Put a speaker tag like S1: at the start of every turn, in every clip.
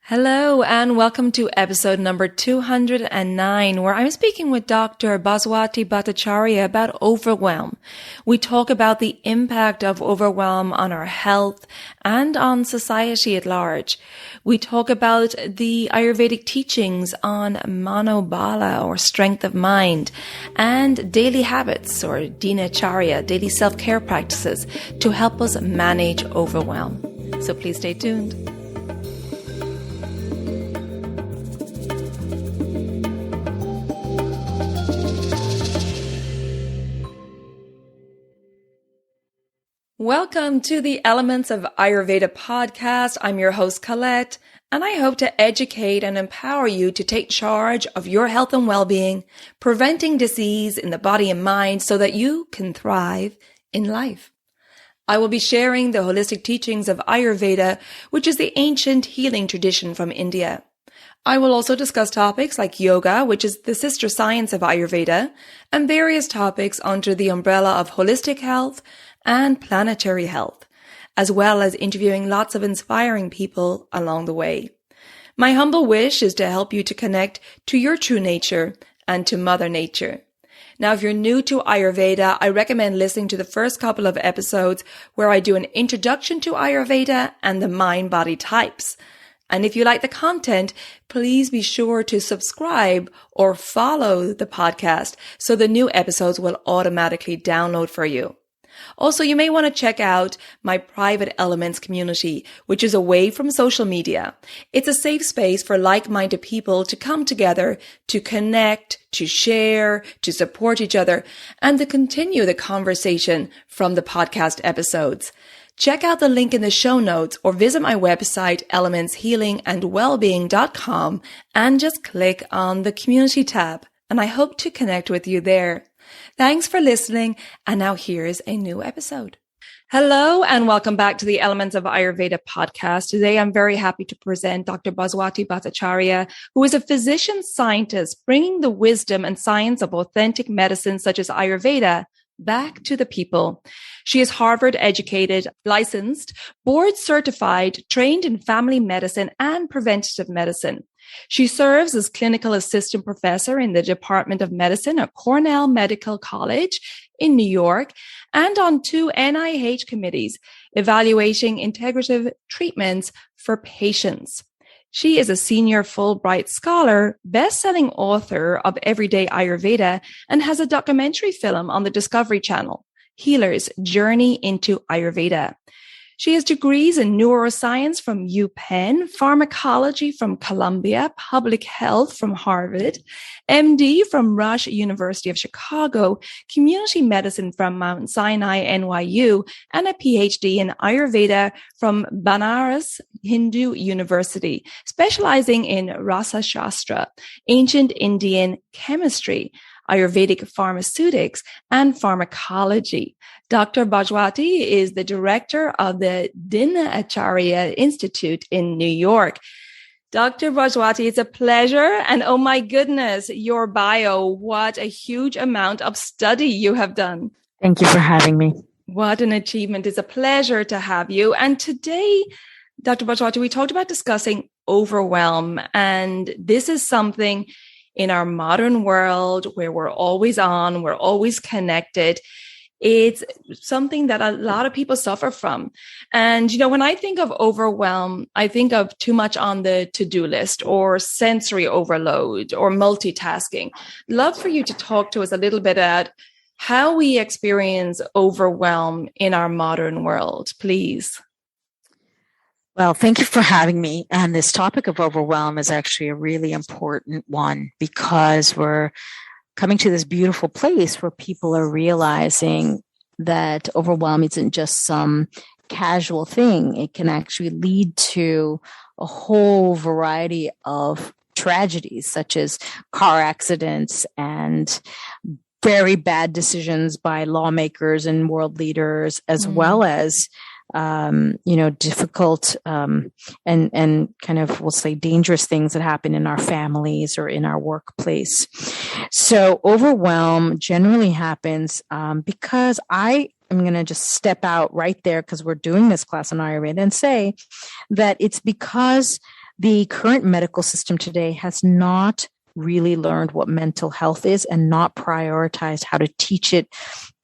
S1: Hello and welcome to episode number 209, where I'm speaking with Dr. Bhaswati Bhattacharya about overwhelm. We talk about the impact of overwhelm on our health and on society at large. We talk about the Ayurvedic teachings on Manobala, or strength of mind, and daily habits, or dinacharya, daily self-care practices to help us manage overwhelm. So please stay tuned. Welcome to the Elements of Ayurveda podcast. I'm your host, Colette, and I hope to educate and empower you to take charge of your health and well-being, preventing disease in the body and mind so that you can thrive in life. I will be sharing the holistic teachings of Ayurveda, which is the ancient healing tradition from India. I will also discuss topics like yoga, which is the sister science of Ayurveda, and various topics under the umbrella of holistic health and planetary health, as well as interviewing lots of inspiring people along the way. My humble wish is to help you to connect to your true nature and to Mother Nature. Now, if you're new to Ayurveda, I recommend listening to the first couple of episodes where I do an introduction to Ayurveda and the mind-body types. And if you like the content, please be sure to subscribe or follow the podcast so the new episodes will automatically download for you. Also, you may want to check out my private Elements community, which is away from social media. It's a safe space for like-minded people to come together, to connect, to share, to support each other, and to continue the conversation from the podcast episodes. Check out the link in the show notes or visit my website, elementshealingandwellbeing.com, and just click on the community tab. And I hope to connect with you there. Thanks for listening, and now here's a new episode. Hello, and welcome back to the Elements of Ayurveda podcast. Today, I'm very happy to present Dr. Bhaswati Bhattacharya, who is a physician scientist bringing the wisdom and science of authentic medicine such as Ayurveda back to the people. She is Harvard educated, licensed, board certified, trained in family medicine and preventative medicine. She serves as clinical assistant professor in the Department of Medicine at Cornell Medical College in New York and on 2 NIH committees evaluating integrative treatments for patients. She is a senior Fulbright scholar, best-selling author of Everyday Ayurveda, and has a documentary film on the Discovery Channel, Healer's Journey into Ayurveda. She has degrees in neuroscience from UPenn, pharmacology from Columbia, public health from Harvard, MD from Rush University of Chicago, community medicine from Mount Sinai, NYU, and a PhD in Ayurveda from Banaras Hindu University, specializing in Rasa Shastra, ancient Indian chemistry, Ayurvedic pharmaceutics, and pharmacology. Dr. Bhaswati is the director of the Dinacharya Institute in New York. Dr. Bhaswati, it's a pleasure. And oh my goodness, your bio, what a huge amount of study you have done.
S2: Thank you for having me.
S1: What an achievement. It's a pleasure to have you. And today, Dr. Bhaswati, we talked about discussing overwhelm. And this is something in our modern world where we're always on, we're always connected. It's something that a lot of people suffer from. And, you know, when I think of overwhelm, I think of too much on the to-do list or sensory overload or multitasking. Love for you to talk to us a little bit about how we experience overwhelm in our modern world, please.
S2: Well, thank you for having me. And this topic of overwhelm is actually a really important one because we're coming to this beautiful place where people are realizing that overwhelm isn't just some casual thing. It can actually lead to a whole variety of tragedies, such as car accidents and very bad decisions by lawmakers and world leaders, as well as difficult and kind of, we'll say, dangerous things that happen in our families or in our workplace. So overwhelm generally happens because I am going to just step out right there because we're doing this class on Ayurveda and say that it's because the current medical system today has not really learned what mental health is and not prioritized how to teach it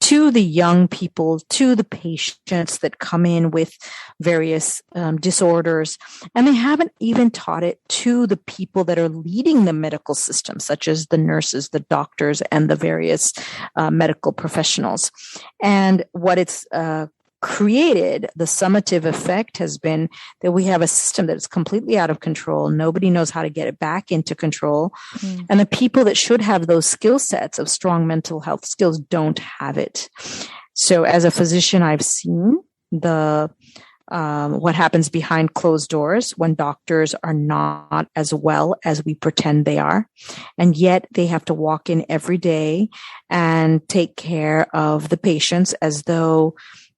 S2: to the young people, to the patients that come in with various disorders. And they haven't even taught it to the people that are leading the medical system, such as the nurses, the doctors, and the various medical professionals. And what it's created, the summative effect has been that we have a system that is completely out of control. Nobody knows how to get it back into control. And the people that should have those skill sets of strong mental health skills don't have it. So as a physician, I've seen what happens behind closed doors when doctors are not as well as we pretend they are. And yet they have to walk in every day and take care of the patients as though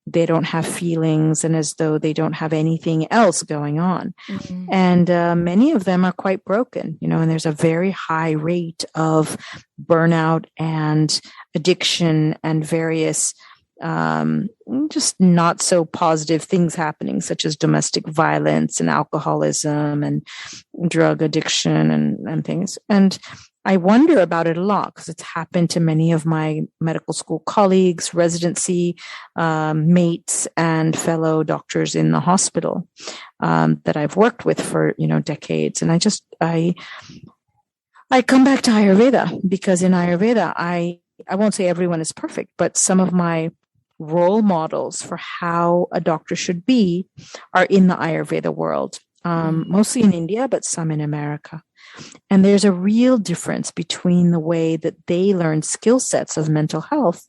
S2: they don't have feelings and as though they don't have anything else going on. And many of them are quite broken, and there's a very high rate of burnout and addiction and various just not so positive things happening, such as domestic violence and alcoholism and drug addiction and things. And I wonder about it a lot because it's happened to many of my medical school colleagues, residency mates, and fellow doctors in the hospital that I've worked with for decades. And I come back to Ayurveda because in Ayurveda, I won't say everyone is perfect, but some of my role models for how a doctor should be are in the Ayurveda world, mostly in India, but some in America. And there's a real difference between the way that they learn skill sets of mental health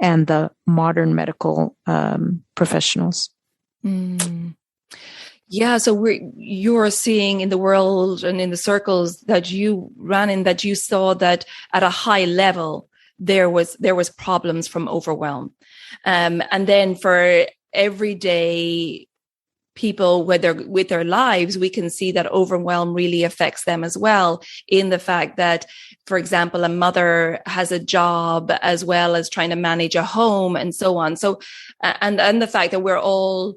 S2: and the modern medical professionals.
S1: Yeah, so you're seeing in the world and in the circles that you ran in, that you saw that at a high level there was problems from overwhelm, and then for everyday people with their lives, we can see that overwhelm really affects them as well, in the fact that, for example, a mother has a job as well as trying to manage a home and so on. So, and the fact that we're all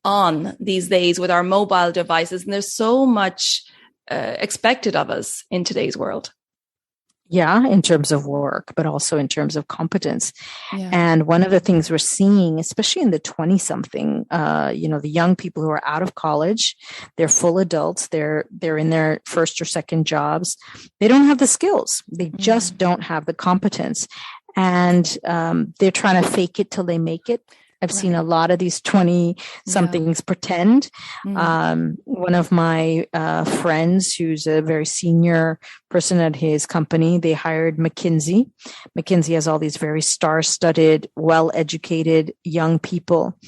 S1: on these days with our mobile devices, and there's so much expected of us in today's world.
S2: Yeah, in terms of work, but also in terms of competence. Yeah. And one of the things we're seeing, especially in the 20-something, the young people who are out of college, they're full adults, they're in their first or second jobs. They don't have the skills. They just don't have the competence. And they're trying to fake it till they make it. I've seen a lot of these 20-somethings pretend. One of my friends, who's a very senior person at his company, they hired McKinsey. McKinsey has all these very star-studded, well-educated young people.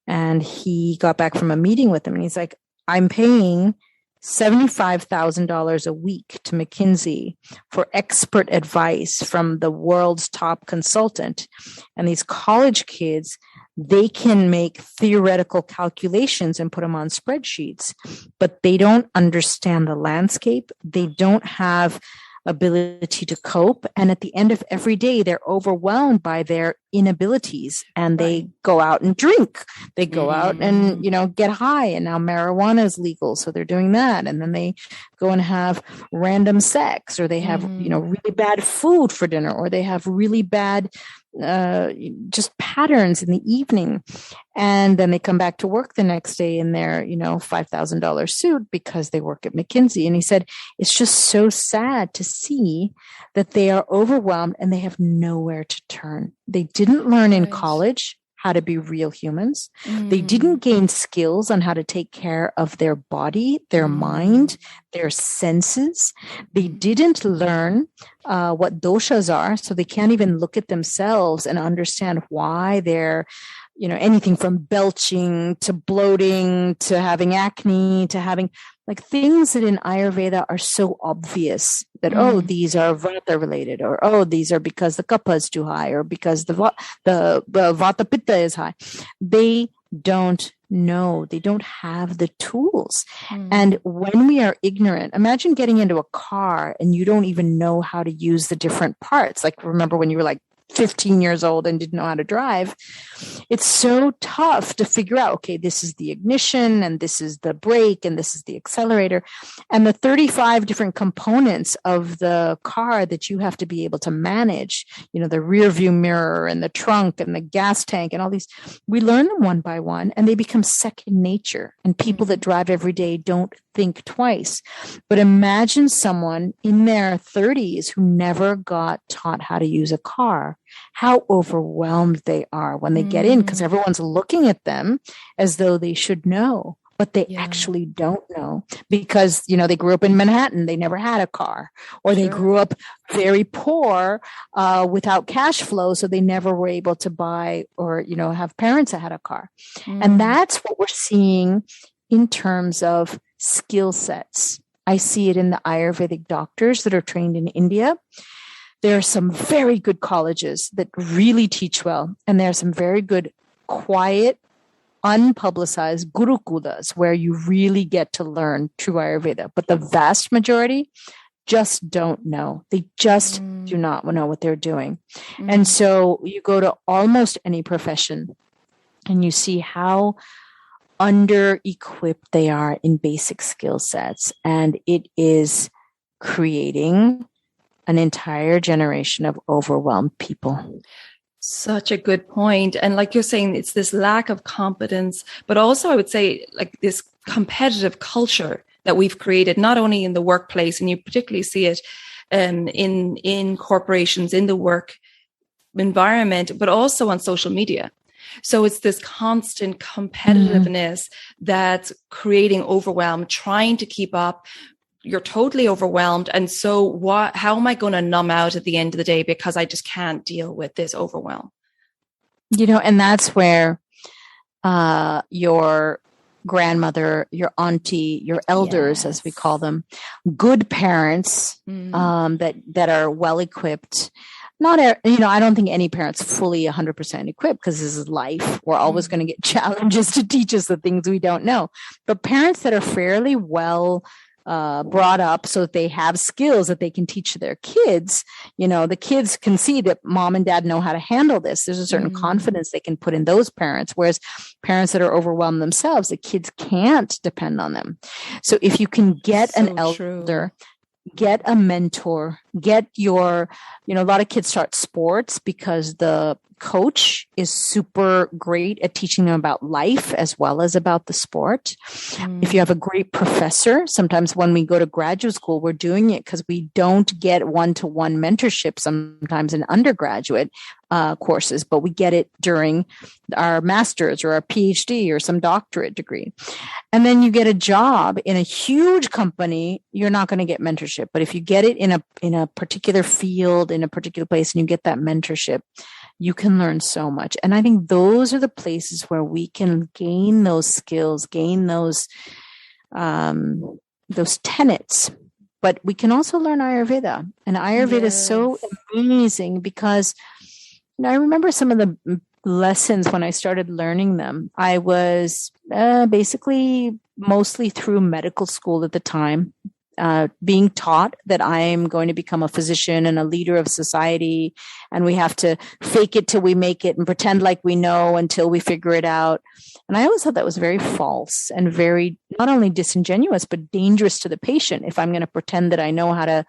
S2: And he got back from a meeting with them, and he's like, I'm paying $75,000 a week to McKinsey for expert advice from the world's top consultant. And these college kids, they can make theoretical calculations and put them on spreadsheets, but they don't understand the landscape. They don't have ability to cope. And at the end of every day, they're overwhelmed by their inabilities, and they go out and drink. They go out and, get high, and now marijuana is legal. So they're doing that. And then they go and have random sex, or they have, really bad food for dinner, or they have really bad just patterns in the evening. And then they come back to work the next day in their, $5,000 suit because they work at McKinsey. And he said, it's just so sad to see that they are overwhelmed and they have nowhere to turn. They didn't learn in college how to be real humans. They didn't gain skills on how to take care of their body, their mind, their senses. They didn't learn what doshas are, so they can't even look at themselves and understand why they're, anything from belching to bloating to having acne to having things that in Ayurveda are so obvious that, these are Vata related, or, these are because the Kapha is too high, or because the Vata Pitta is high. They don't know. They don't have the tools. And when we are ignorant, imagine getting into a car and you don't even know how to use the different parts. Remember when you were 15 years old and didn't know how to drive. It's so tough to figure out, okay, this is the ignition and this is the brake and this is the accelerator and the 35 different components of the car that you have to be able to manage, the rear view mirror and the trunk and the gas tank and all these. We learn them one by one and they become second nature. And people that drive every day don't think twice. But imagine someone in their 30s who never got taught how to use a car, how overwhelmed they are when they get in, because everyone's looking at them as though they should know, but they actually don't know because, they grew up in Manhattan. They never had a car, or they grew up very poor without cash flow. So they never were able to buy or, have parents that had a car. And that's what we're seeing in terms of skill sets. I see it in the Ayurvedic doctors that are trained in India. There are some very good colleges that really teach well. And there are some very good, quiet, unpublicized gurukulas where you really get to learn true Ayurveda. But the vast majority just don't know. They just do not know what they're doing. And so you go to almost any profession and you see how under-equipped they are in basic skill sets. And it is creating an entire generation of overwhelmed people.
S1: Such a good point. And like you're saying, it's this lack of competence, but also I would say like this competitive culture that we've created, not only in the workplace, and you particularly see it in corporations, in the work environment, but also on social media. So it's this constant competitiveness that's creating overwhelm, trying to keep up. You're totally overwhelmed. And so how am I going to numb out at the end of the day because I just can't deal with this overwhelm?
S2: And that's where your grandmother, your auntie, your elders, as we call them, good parents that are well equipped. I don't think any parent's fully 100% equipped because this is life. We're always going to get challenges to teach us the things we don't know. But parents that are fairly well brought up so that they have skills that they can teach their kids. The kids can see that mom and dad know how to handle this. There's a certain confidence they can put in those parents, whereas parents that are overwhelmed themselves, the kids can't depend on them. So if you can get an elder, get a mentor, get a lot of kids start sports because the coach is super great at teaching them about life as well as about the sport. If you have a great professor, sometimes when we go to graduate school, we're doing it because we don't get one-to-one mentorship sometimes in undergraduate courses, but we get it during our master's or our PhD or some doctorate degree. And then you get a job in a huge company, you're not going to get mentorship. But if you get it in a particular field, in a particular place, and you get that mentorship, you can learn so much. And I think those are the places where we can gain those skills, gain those tenets. But we can also learn Ayurveda. And Ayurveda is so amazing because I remember some of the lessons when I started learning them. I was basically mostly through medical school at the time, being taught that I am going to become a physician and a leader of society, and we have to fake it till we make it and pretend like we know until we figure it out. And I always thought that was very false and very not only disingenuous, but dangerous to the patient if I'm going to pretend that I know how to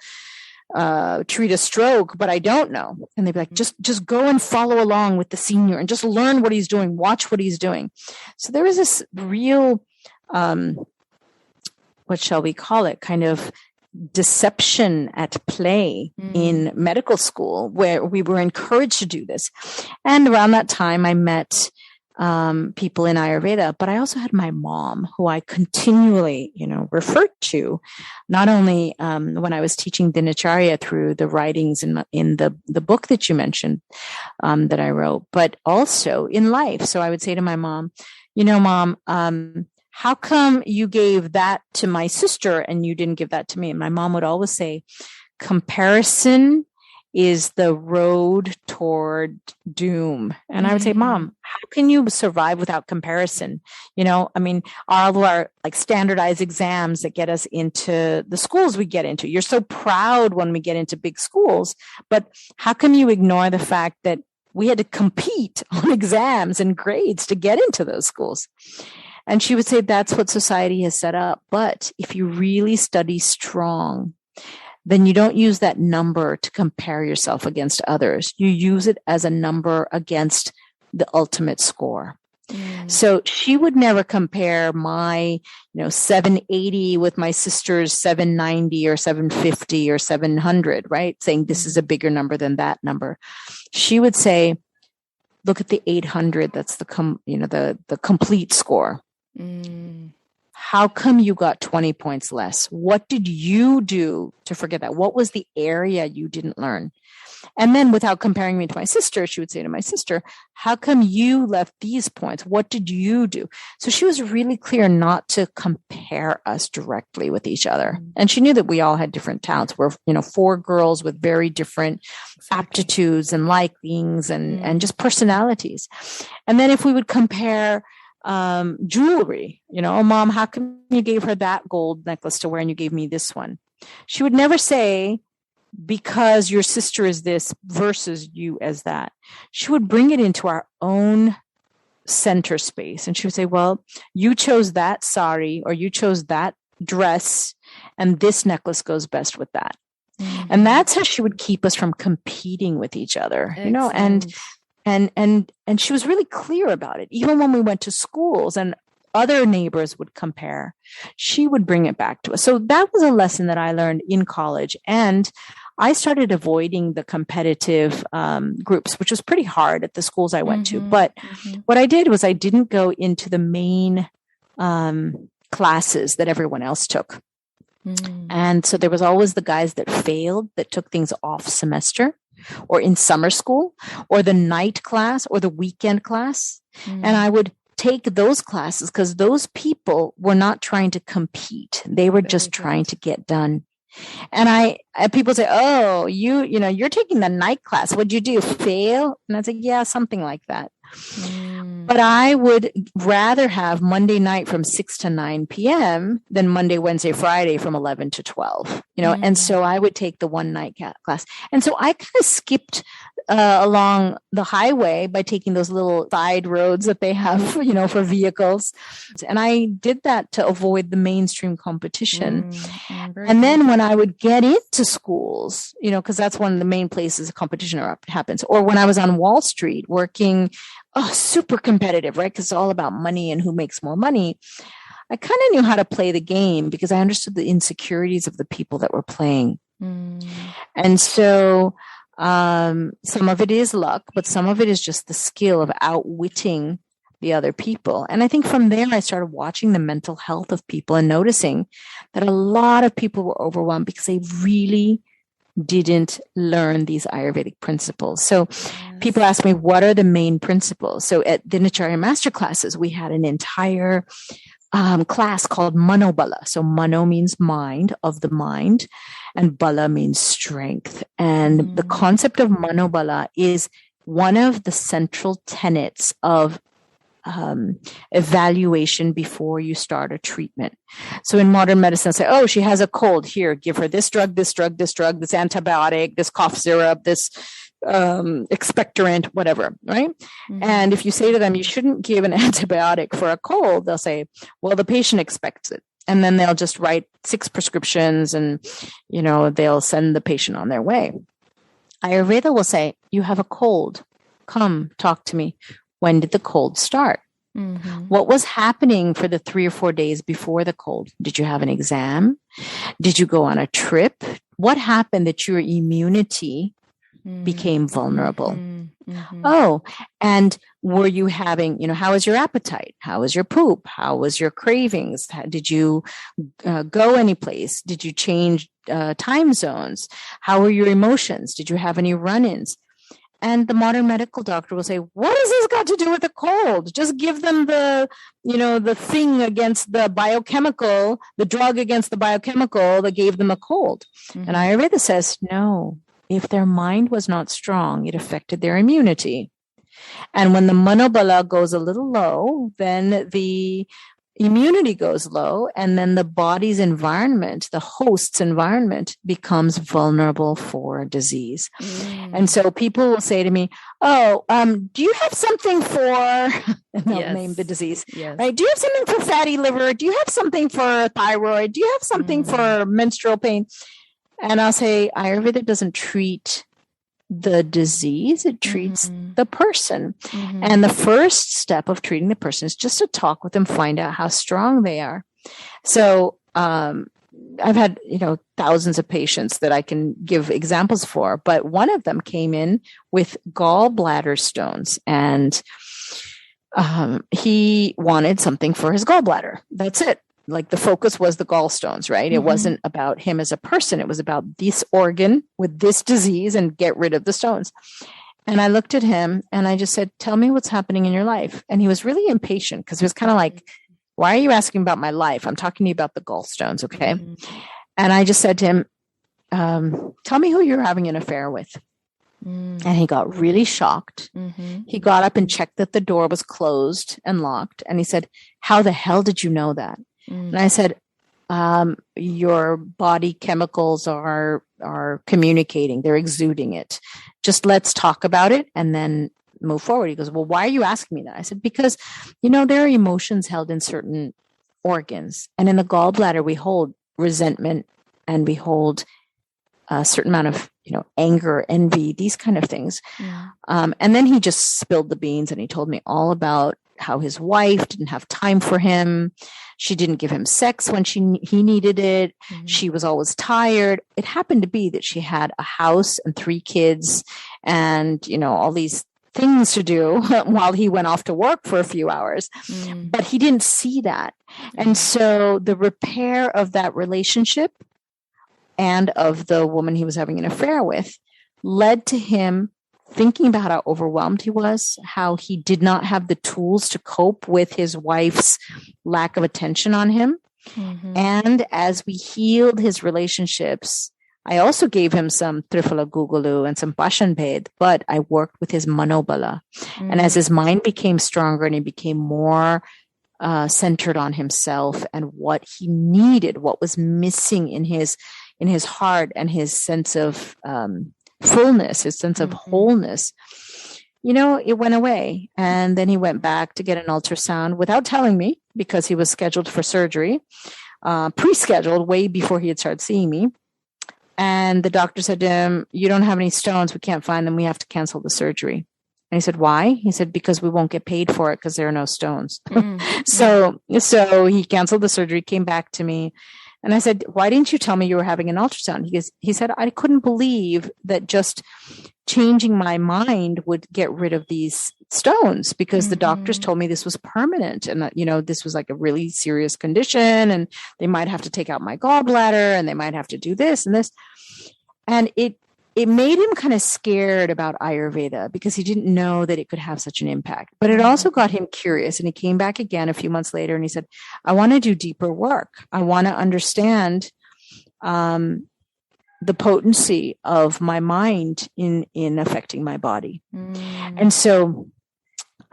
S2: treat a stroke, but I don't know. And they'd be like, just go and follow along with the senior and just learn what he's doing, watch what he's doing. So there was this real what shall we call it, kind of deception at play in medical school where we were encouraged to do this. And around that time, I met people in Ayurveda, but I also had my mom who I continually, referred to, not only when I was teaching dinacharya through the writings in the book that you mentioned that I wrote, but also in life. So I would say to my mom, Mom, how come you gave that to my sister and you didn't give that to me? And my mom would always say, comparison is the road toward doom. And I would say, Mom, how can you survive without comparison? I mean, all of our like standardized exams that get us into the schools we get into. You're so proud when we get into big schools, but how come you ignore the fact that we had to compete on exams and grades to get into those schools? And she would say, that's what society has set up. But if you really study strong, then you don't use that number to compare yourself against others. You use it as a number against the ultimate score. So she would never compare my, 780 with my sister's 790 or 750 or 700, right? Saying this is a bigger number than that number. She would say, look at the 800. That's the complete score. How come you got 20 points less? What did you do to forget that? What was the area you didn't learn? And then without comparing me to my sister, she would say to my sister, how come you left these points? What did you do? So she was really clear not to compare us directly with each other. And she knew that we all had different talents. We're, 4 girls with very different aptitudes and likings and just personalities. And then if we would compare jewelry, oh, Mom, how come you gave her that gold necklace to wear and you gave me this one? She would never say, because your sister is this versus you as that. She would bring it into our own center space. And she would say, well, you chose that sari or you chose that dress and this necklace goes best with that. And that's how she would keep us from competing with each other, and she was really clear about it. Even when we went to schools and other neighbors would compare, she would bring it back to us. So that was a lesson that I learned in college. And I started avoiding the competitive groups, which was pretty hard at the schools I went to. But what I did was I didn't go into the main classes that everyone else took. And so there was always the guys that failed, that took things off semester or in summer school or the night class or the weekend class. And I would take those classes because those people were not trying to compete. They were just trying to get done. And people say, oh, you're taking the night class. What'd you do? Fail? And I said, yeah, something like that. But I would rather have Monday night from 6 to 9 p.m. than Monday, Wednesday, Friday from 11 to 12, and so I would take the one night class. And so I kind of skipped along the highway by taking those little side roads that they have, for vehicles. And I did that to avoid the mainstream competition. And then when I would get into schools, because that's one of the main places competition happens, or when I was on Wall Street working, super competitive, right? Because it's all about money and who makes more money. I kind of knew how to play the game because I understood the insecurities of the people that were playing. And so some of it is luck, but some of it is just the skill of outwitting the other people. And I think from there, I started watching the mental health of people and noticing that a lot of people were overwhelmed because they really didn't learn these Ayurvedic principles. So people ask me, what are the main principles? So at dinacharya master classes, we had an entire class called Manobala. So Mano means mind, of the mind, and Bala means strength. And the concept of Manobala is one of the central tenets of evaluation before you start a treatment. So in modern medicine, say, oh, she has a cold. Here, give her this drug, this drug, this drug, this antibiotic, this cough syrup, this expectorant, whatever, right? And if you say to them, you shouldn't give an antibiotic for a cold, they'll say, well, the patient expects it. And then they'll just write 6 prescriptions and, they'll send the patient on their way. Ayurveda will say, you have a cold. Come, talk to me. When did the cold start? What was happening for the 3 or 4 days before the cold? Did you have an exam? Did you go on a trip? What happened that your immunity became vulnerable? Oh, and were you having, how was your appetite? How was your poop? How was your cravings? Did you go anyplace? Did you change time zones? How were your emotions? Did you have any run-ins? And the modern medical doctor will say, what has this got to do with the cold? Just give them the thing against the biochemical, the drug against the biochemical that gave them a cold. And Ayurveda says, no, if their mind was not strong, it affected their immunity. And when the Manobala goes a little low, then the immunity goes low, and then the body's environment, the host's environment, becomes vulnerable for disease. And so people will say to me, "Oh, do you have something for?" And they'll name the disease. Right? Do you have something for fatty liver? Do you have something for thyroid? Do you have something for menstrual pain? And I'll say, Ayurveda doesn't treat the disease, it treats the person. And the first step of treating the person is just to talk with them, find out how strong they are. So I've had, thousands of patients that I can give examples for, but one of them came in with gallbladder stones, and he wanted something for his gallbladder. That's it. Like the focus was the gallstones, right? It wasn't about him as a person. It was about this organ with this disease and get rid of the stones. And I looked at him and I just said, "Tell me what's happening in your life." And he was really impatient because he was kind of like, "Why are you asking about my life? I'm talking to you about the gallstones, okay?" And I just said to him, "Tell me who you're having an affair with." And he got really shocked. He got up and checked that the door was closed and locked. And he said, "How the hell did you know that?" And I said, "Your body chemicals are communicating. They're exuding it. Just let's talk about it and then move forward." He goes, "Well, why are you asking me that?" I said, "Because, there are emotions held in certain organs. And in the gallbladder, we hold resentment and we hold a certain amount of, anger, envy, these kind of things." And then he just spilled the beans and he told me all about how his wife didn't have time for him. She didn't give him sex when he needed it. She was always tired. It happened to be that she had a house and 3 kids and, all these things to do while he went off to work for a few hours. But he didn't see that. And so the repair of that relationship and of the woman he was having an affair with led to him thinking about how overwhelmed he was, how he did not have the tools to cope with his wife's lack of attention on him. And as we healed his relationships, I also gave him some Triphala Gugulu and some Pashanbhed, but I worked with his Manobala. And as his mind became stronger and he became more centered on himself and what he needed, what was missing in his heart and his sense of fullness, his sense of wholeness, it went away. And then he went back to get an ultrasound without telling me because he was scheduled for surgery, pre-scheduled way before he had started seeing me. And the doctor said to him, "You don't have any stones. We can't find them. We have to cancel the surgery." And he said, "Why?" He said, "Because we won't get paid for it because there are no stones." So he canceled the surgery, came back to me. And I said, "Why didn't you tell me you were having an ultrasound?" He said, "I couldn't believe that just changing my mind would get rid of these stones because the doctors told me this was permanent and that, this was like a really serious condition and they might have to take out my gallbladder and they might have to do this and this." And it made him kind of scared about Ayurveda because he didn't know that it could have such an impact. But it also got him curious. And he came back again a few months later and he said, "I want to do deeper work. I want to understand the potency of my mind in affecting my body." And so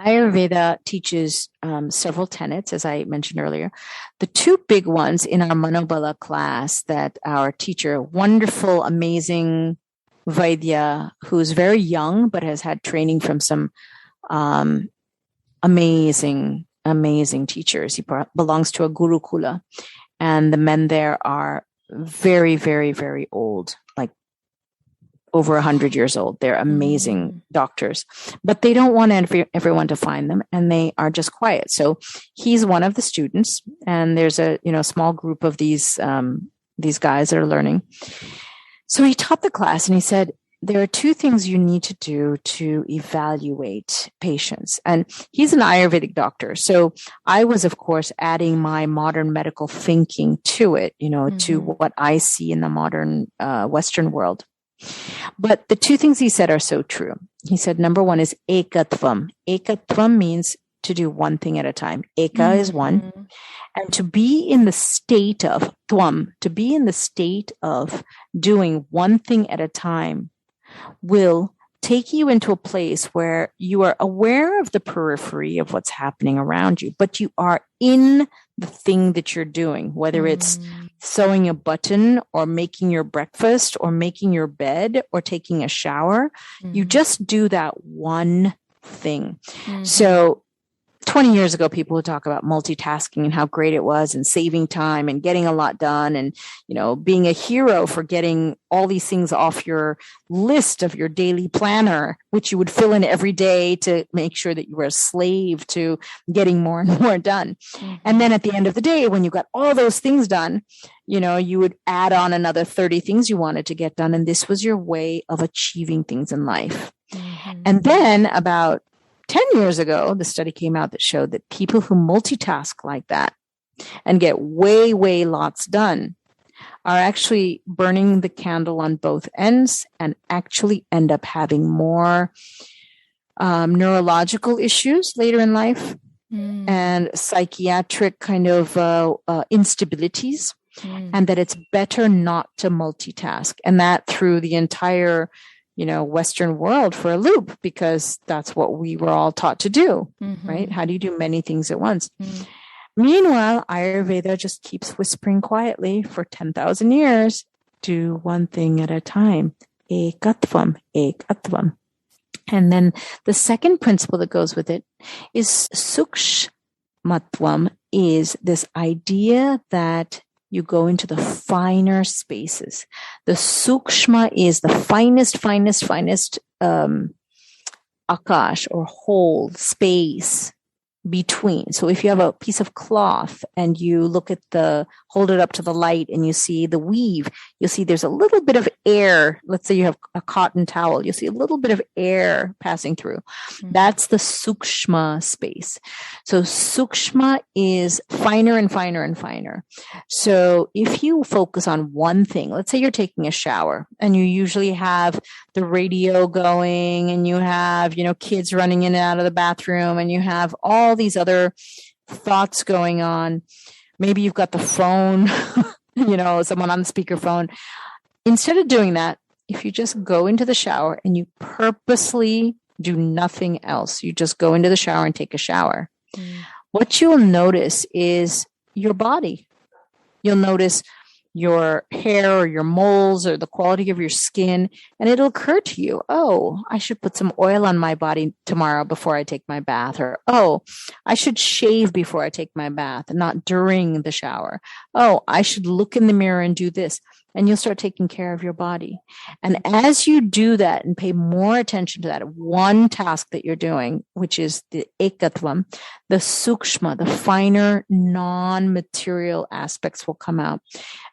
S2: Ayurveda teaches several tenets, as I mentioned earlier. The 2 big ones in our Manobala class that our teacher, wonderful, amazing Vaidya, who's very young but has had training from some amazing teachers. He belongs to a Gurukula, and the men there are very, very, very old, like over 100 years old. They're amazing doctors, but they don't want everyone to find them, and they are just quiet. So he's one of the students, and there's a small group of these guys that are learning. So he taught the class and he said, "There are 2 things you need to do to evaluate patients." And he's an Ayurvedic doctor. So I was, of course, adding my modern medical thinking to it, to what I see in the modern Western world. But the 2 things he said are so true. He said, number 1 is ekatvam. Ekatvam means to do one thing at a time. Eka is one. And to be in the state of tvam, to be in the state of doing one thing at a time will take you into a place where you are aware of the periphery of what's happening around you, but you are in the thing that you're doing, whether it's sewing a button or making your breakfast or making your bed or taking a shower. You just do that one thing. So 20 years ago, people would talk about multitasking and how great it was and saving time and getting a lot done and, being a hero for getting all these things off your list of your daily planner, which you would fill in every day to make sure that you were a slave to getting more and more done. And then at the end of the day, when you got all those things done, you would add on another 30 things you wanted to get done. And this was your way of achieving things in life. And then about 10 years ago, the study came out that showed that people who multitask like that and get way, way lots done are actually burning the candle on both ends and actually end up having more neurological issues later in life and psychiatric kind of instabilities, and that it's better not to multitask. And that through the entire Western world for a loop, because that's what we were all taught to do, right? How do you do many things at once? Meanwhile, Ayurveda just keeps whispering quietly for 10,000 years, do one thing at a time. Ekatvam, ekatvam. And then the second principle that goes with it is sukshmatvam, is this idea that you go into the finer spaces. The sukshma is the finest akash or whole space between. So if you have a piece of cloth and you look at hold it up to the light and you see the weave, you'll see there's a little bit of air. Let's say you have a cotton towel. You'll see a little bit of air passing through. That's the sukshma space. So sukshma is finer and finer and finer. So if you focus on one thing, let's say you're taking a shower and you usually have the radio going and you have, kids running in and out of the bathroom and you have all these other thoughts going on. Maybe you've got the phone, someone on the speakerphone. Instead of doing that, if you just go into the shower and you purposely do nothing else, you just go into the shower and take a shower, what you'll notice is your body. You'll notice your hair or your moles or the quality of your skin. And it'll occur to you, oh, I should put some oil on my body tomorrow before I take my bath. Or, oh, I should shave before I take my bath and not during the shower. Oh, I should look in the mirror and do this. And you'll start taking care of your body. And as you do that and pay more attention to that one task that you're doing, which is the ekatvam, the sukshma, the finer non-material aspects will come out.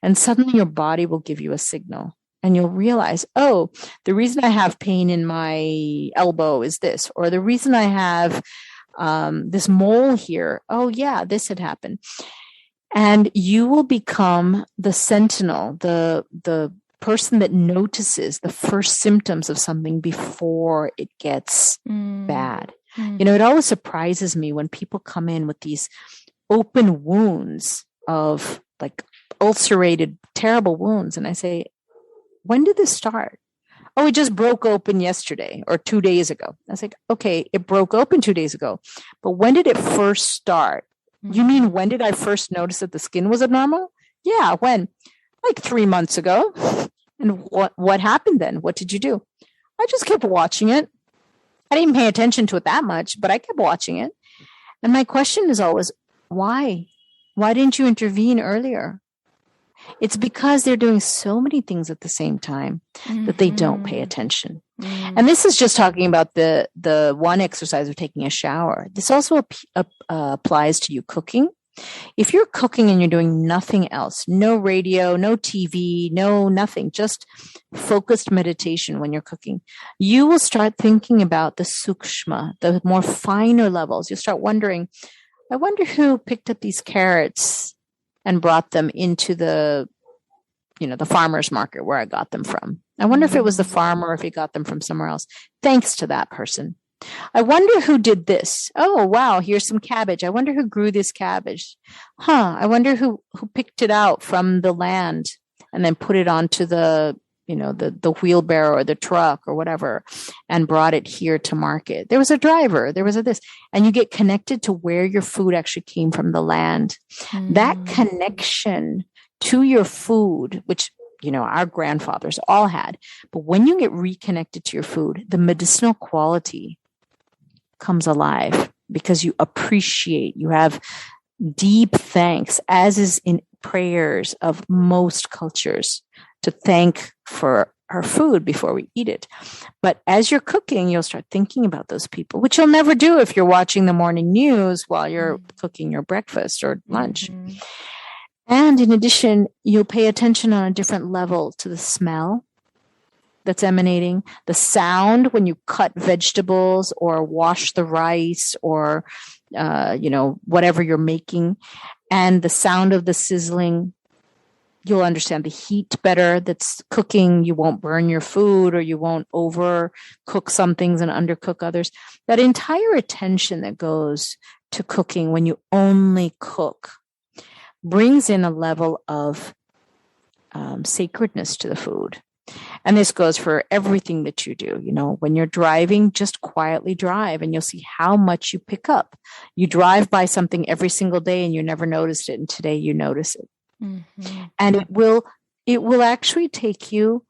S2: And suddenly your body will give you a signal. And you'll realize, oh, the reason I have pain in my elbow is this. Or the reason I have this mole here, oh yeah, this had happened. And you will become the sentinel, the person that notices the first symptoms of something before it gets bad. It always surprises me when people come in with these open wounds of like ulcerated, terrible wounds. And I say, when did this start? Oh, it just broke open yesterday or 2 days ago. I was like, okay, it broke open 2 days ago, but when did it first start? You mean, when did I first notice that the skin was abnormal? Yeah, when? Like 3 months ago. And what happened then? What did you do? I just kept watching it. I didn't pay attention to it that much, but I kept watching it. And my question is always, why? Why didn't you intervene earlier? It's because they're doing so many things at the same time that they don't pay attention. And this is just talking about the one exercise of taking a shower. This also applies to you cooking. If you're cooking and you're doing nothing else, no radio, no TV, no nothing, just focused meditation when you're cooking, you will start thinking about the sukshma, the more finer levels. You'll start wondering, I wonder who picked up these carrots and brought them into the farmer's market where I got them from. I wonder if it was the farmer or if he got them from somewhere else. Thanks to that person. I wonder who did this. Oh, wow, here's some cabbage. I wonder who grew this cabbage. I wonder who picked it out from the land and then put it onto the the wheelbarrow or the truck or whatever and brought it here to market. There was a driver, there was this, and you get connected to where your food actually came from, the land. That connection to your food, which, our grandfathers all had. But when you get reconnected to your food, the medicinal quality comes alive because you appreciate, you have deep thanks, as is in prayers of most cultures, to thank for our food before we eat it. But as you're cooking, you'll start thinking about those people, which you'll never do if you're watching the morning news while you're cooking your breakfast or lunch. And in addition, you'll pay attention on a different level to the smell that's emanating, the sound when you cut vegetables or wash the rice or, whatever you're making, and the sound of the sizzling. You'll understand the heat better that's cooking. You won't burn your food, or you won't overcook some things and undercook others. That entire attention that goes to cooking when you only cook brings in a level of sacredness to the food. And this goes for everything that you do. When you're driving, just quietly drive and you'll see how much you pick up. You drive by something every single day and you never noticed it. And today you notice it. And it will actually take you,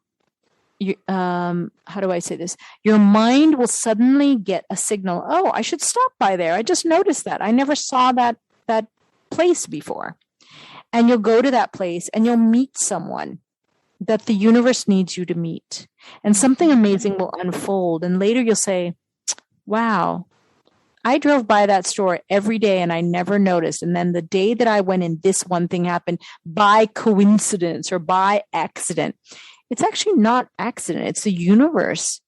S2: how do I say this? Your mind will suddenly get a signal. Oh, I should stop by there. I just noticed that. I never saw that place before. And you'll go to that place and you'll meet someone that the universe needs you to meet. And something amazing will unfold. And later you'll say, wow, I drove by that store every day and I never noticed. And then the day that I went in, this one thing happened by coincidence or by accident. It's actually not accident. It's the universe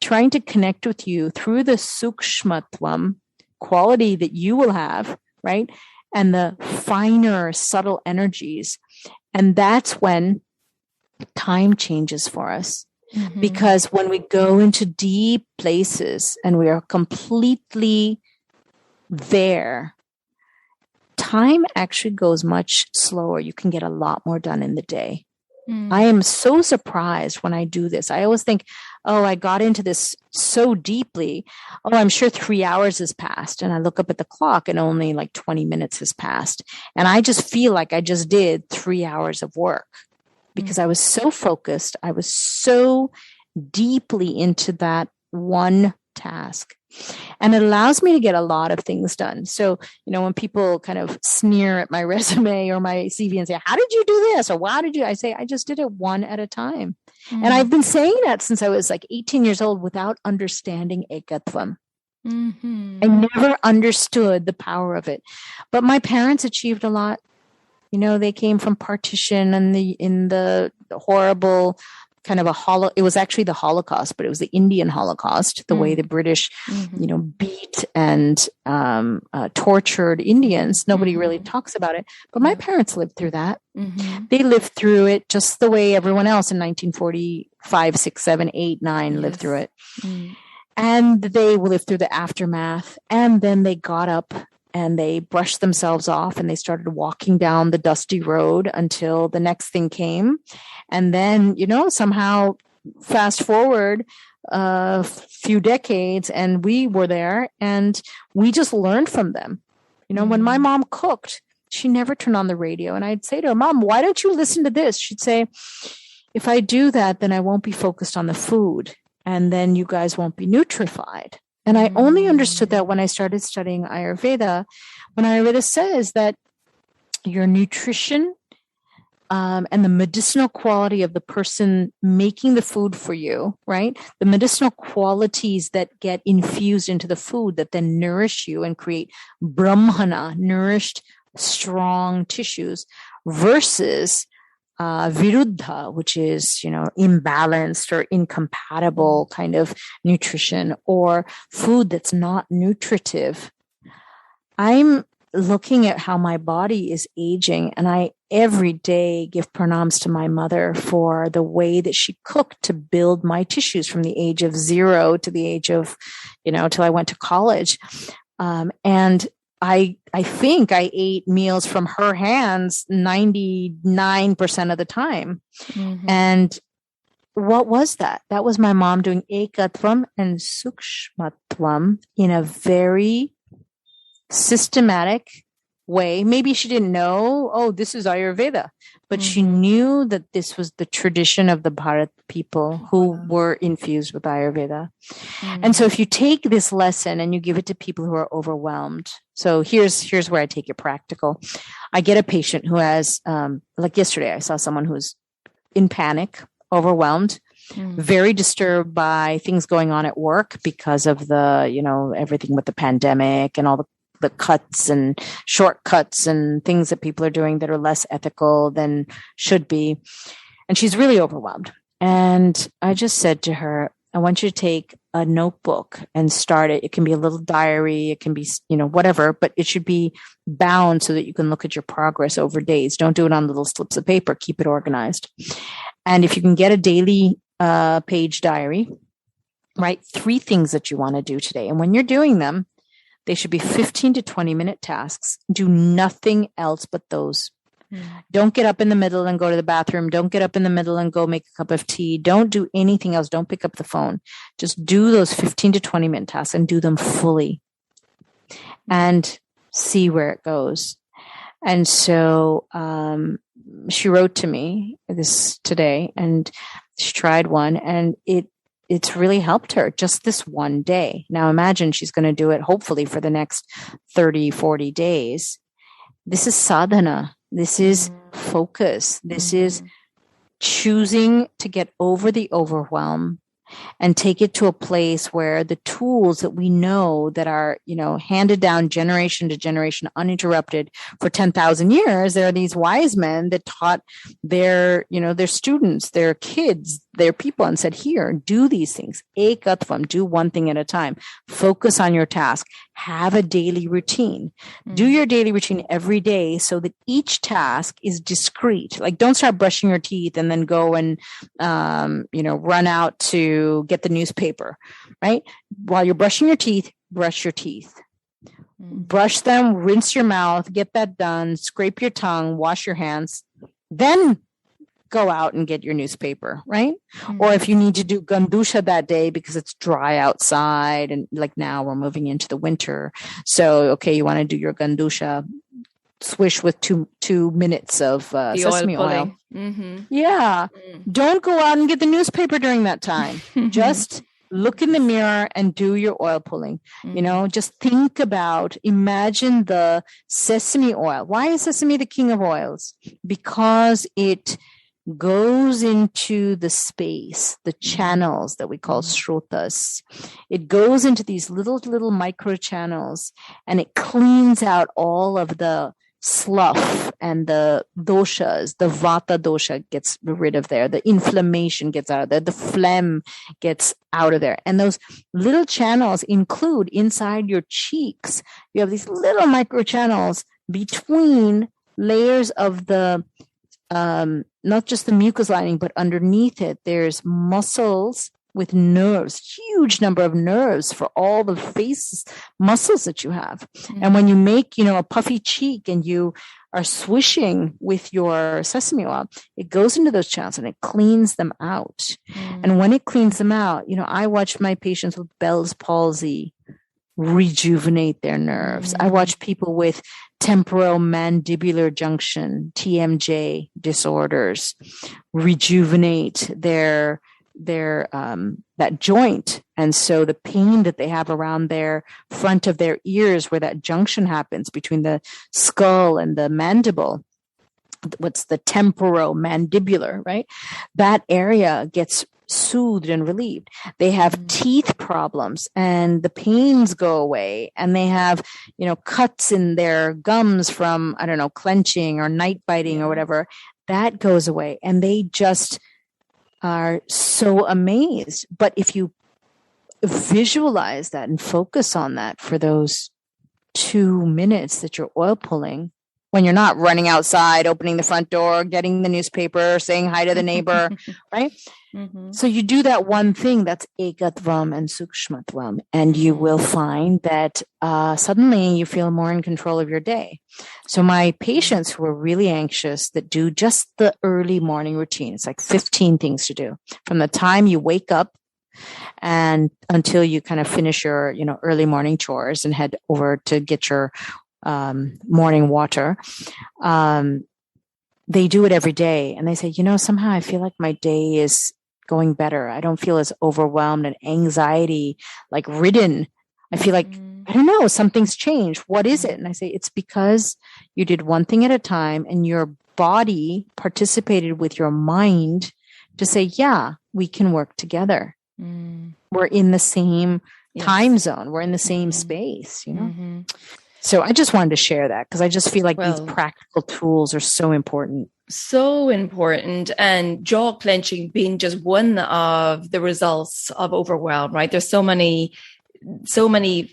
S2: trying to connect with you through the sukshmatvam quality that you will have, right? And the finer, subtle energies. And that's when time changes for us. Because when we go into deep places and we are completely there, time actually goes much slower. You can get a lot more done in the day. I am so surprised when I do this. I always think, oh, I got into this so deeply. Oh, I'm sure 3 hours has passed. And I look up at the clock and only like 20 minutes has passed. And I just feel like I just did 3 hours of work. Because I was so focused, I was so deeply into that one task. And it allows me to get a lot of things done. So, when people kind of sneer at my resume or my CV and say, how did you do this? Or why did you? I say, I just did it one at a time. And I've been saying that since I was like 18 years old without understanding ekatvam. I never understood the power of it. But my parents achieved a lot. They came from partition and in the horrible kind of it was actually the Holocaust, but it was the Indian Holocaust, the way the British, beat and tortured Indians. Nobody really talks about it. But my parents lived through that. They lived through it just the way everyone else in 1945, 6, 7, 8, 9 lived through it. And they lived through the aftermath. And then they got up and they brushed themselves off and they started walking down the dusty road until the next thing came. And then, somehow fast forward a few decades and we were there and we just learned from them. When my mom cooked, she never turned on the radio. And I'd say to her, Mom, why don't you listen to this? She'd say, if I do that, then I won't be focused on the food. And then you guys won't be nutrified. And I only understood that when I started studying Ayurveda, when Ayurveda says that your nutrition and the medicinal quality of the person making the food for you, right? The medicinal qualities that get infused into the food that then nourish you and create brahmana, nourished, strong tissues versus viruddha, which is, imbalanced or incompatible kind of nutrition or food that's not nutritive. I'm looking at how my body is aging and I every day give pranams to my mother for the way that she cooked to build my tissues from the age of 0 to the age of, till I went to college. And I think I ate meals from her hands 99% of the time. And what was that? That was my mom doing ekatvam and sukshmatvam in a very systematic way. Maybe she didn't know, oh, this is Ayurveda, but she knew that this was the tradition of the Bharat people who were infused with Ayurveda. And so if you take this lesson and you give it to people who are overwhelmed, so here's where I take it practical. I get a patient who has, like yesterday, I saw someone who's in panic, overwhelmed, very disturbed by things going on at work because of the, everything with the pandemic and all the cuts and shortcuts and things that people are doing that are less ethical than should be. And she's really overwhelmed. And I just said to her, I want you to take a notebook and start it. It can be a little diary. It can be, whatever, but it should be bound so that you can look at your progress over days. Don't do it on little slips of paper. Keep it organized. And if you can get a daily page diary, write 3 things that you want to do today. And when you're doing them, they should be 15 to 20-minute tasks. Do nothing else but those. Don't get up in the middle and go to the bathroom. Don't get up in the middle and go make a cup of tea. Don't do anything else. Don't pick up the phone. Just do those 15 to 20-minute tasks and do them fully and see where it goes. And so she wrote to me this today, and she tried one, and it's really helped her just this one day. Now imagine she's going to do it hopefully for the next 30, 40 days. This is sadhana. This is focus. This is choosing to get over the overwhelm and take it to a place where the tools that we know that are, handed down generation to generation uninterrupted for 10,000 years, there are these wise men that taught their students, their kids, their people, and said, here, do these things. Ekatvam, do one thing at a time. Focus on your task. Have a daily routine. Do your daily routine every day so that each task is discrete. Like, don't start brushing your teeth and then go and, run out to get the newspaper, right? While you're brushing your teeth, brush your teeth. Brush them, rinse your mouth, get that done, scrape your tongue, wash your hands, then go out and get your newspaper, right? Or if you need to do gandusha that day because it's dry outside, and like now we're moving into the winter. So, okay, you want to do your gandusha, swish with two minutes of sesame oil. Yeah. Don't go out and get the newspaper during that time. Just look in the mirror and do your oil pulling. Just think about, imagine the sesame oil. Why is sesame the king of oils? Because it goes into the space, the channels that we call srotas. It goes into these little micro channels, and it cleans out all of the slough and the doshas. The vata dosha gets rid of there. The inflammation gets out of there. The phlegm gets out of there. And those little channels include inside your cheeks. You have these little micro channels between layers of the not just the mucous lining, but underneath it, there's muscles with nerves, huge number of nerves for all the face muscles that you have. And when you make, a puffy cheek and you are swishing with your sesame oil, it goes into those channels and it cleans them out. And when it cleans them out, I watched my patients with Bell's palsy rejuvenate their nerves. I watch people with temporomandibular junction, TMJ disorders, rejuvenate their that joint. And so the pain that they have around their front of their ears, where that junction happens between the skull and the mandible, what's the temporomandibular, right? That area gets soothed and relieved. They have teeth problems and the pains go away, and they have, cuts in their gums from, clenching or night biting or whatever. That goes away, and they just are so amazed. But if you visualize that and focus on that for those 2 minutes that you're oil pulling, when you're not running outside, opening the front door, getting the newspaper, saying hi to the neighbor, right? Mm-hmm. So you do that one thing, that's ekatvam and sukshmatvam, and you will find that suddenly you feel more in control of your day. So my patients who are really anxious that do just the early morning routine, it's like 15 things to do from the time you wake up and until you kind of finish your, early morning chores and head over to get your morning water. They do it every day, and they say, somehow I feel like my day is going better. I don't feel as overwhelmed and anxiety like ridden. I feel like, I don't know, something's changed. What is it? And I say, it's because you did one thing at a time and your body participated with your mind to say, yeah, we can work together. We're in the same time zone. We're in the same space, So I just wanted to share that because I just feel like these practical tools are so important.
S1: So important. And jaw clenching being just one of the results of overwhelm, right? There's so many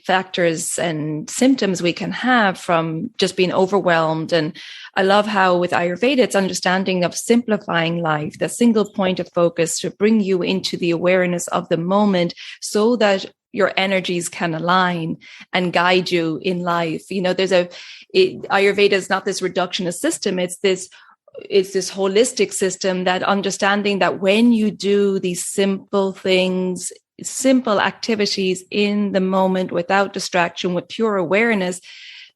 S1: factors and symptoms we can have from just being overwhelmed. And I love how with Ayurveda, it's understanding of simplifying life, the single point of focus to bring you into the awareness of the moment so that your energies can align and guide you in life. Ayurveda is not this reductionist system. It's this holistic system, that understanding that when you do these simple things, simple activities in the moment without distraction, with pure awareness,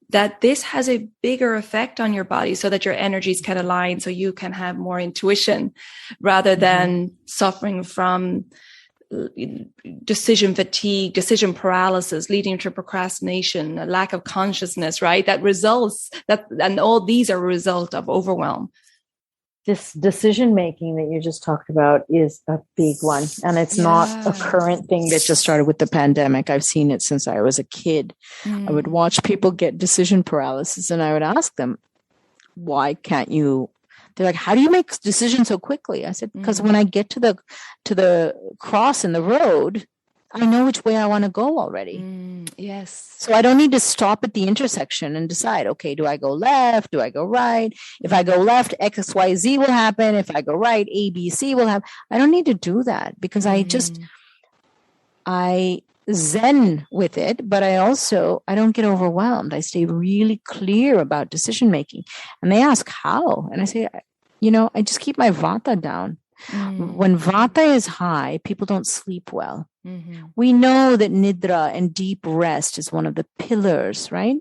S1: that this has a bigger effect on your body so that your energies can align, so you can have more intuition rather than suffering from decision fatigue, decision paralysis, leading to procrastination, a lack of consciousness, right? And all these are a result of overwhelm.
S3: This decision making that you just talked about is a big one. And it's not a current thing that just started with the pandemic. I've seen it since I was a kid. I would watch people get decision paralysis and I would ask them, why can't you? They're like, how do you make decisions so quickly? I said, because when I get to the cross in the road, I know which way I want to go already.
S1: Yes.
S3: So I don't need to stop at the intersection and decide, okay, do I go left? Do I go right? If I go left, X, Y, Z will happen. If I go right, A, B, C will happen. I don't need to do that because I zen with it, but I don't get overwhelmed. I stay really clear about decision making. And they ask how? And I say, I just keep my vata down. When vata is high, people don't sleep well. We know that nidra and deep rest is one of the pillars, right?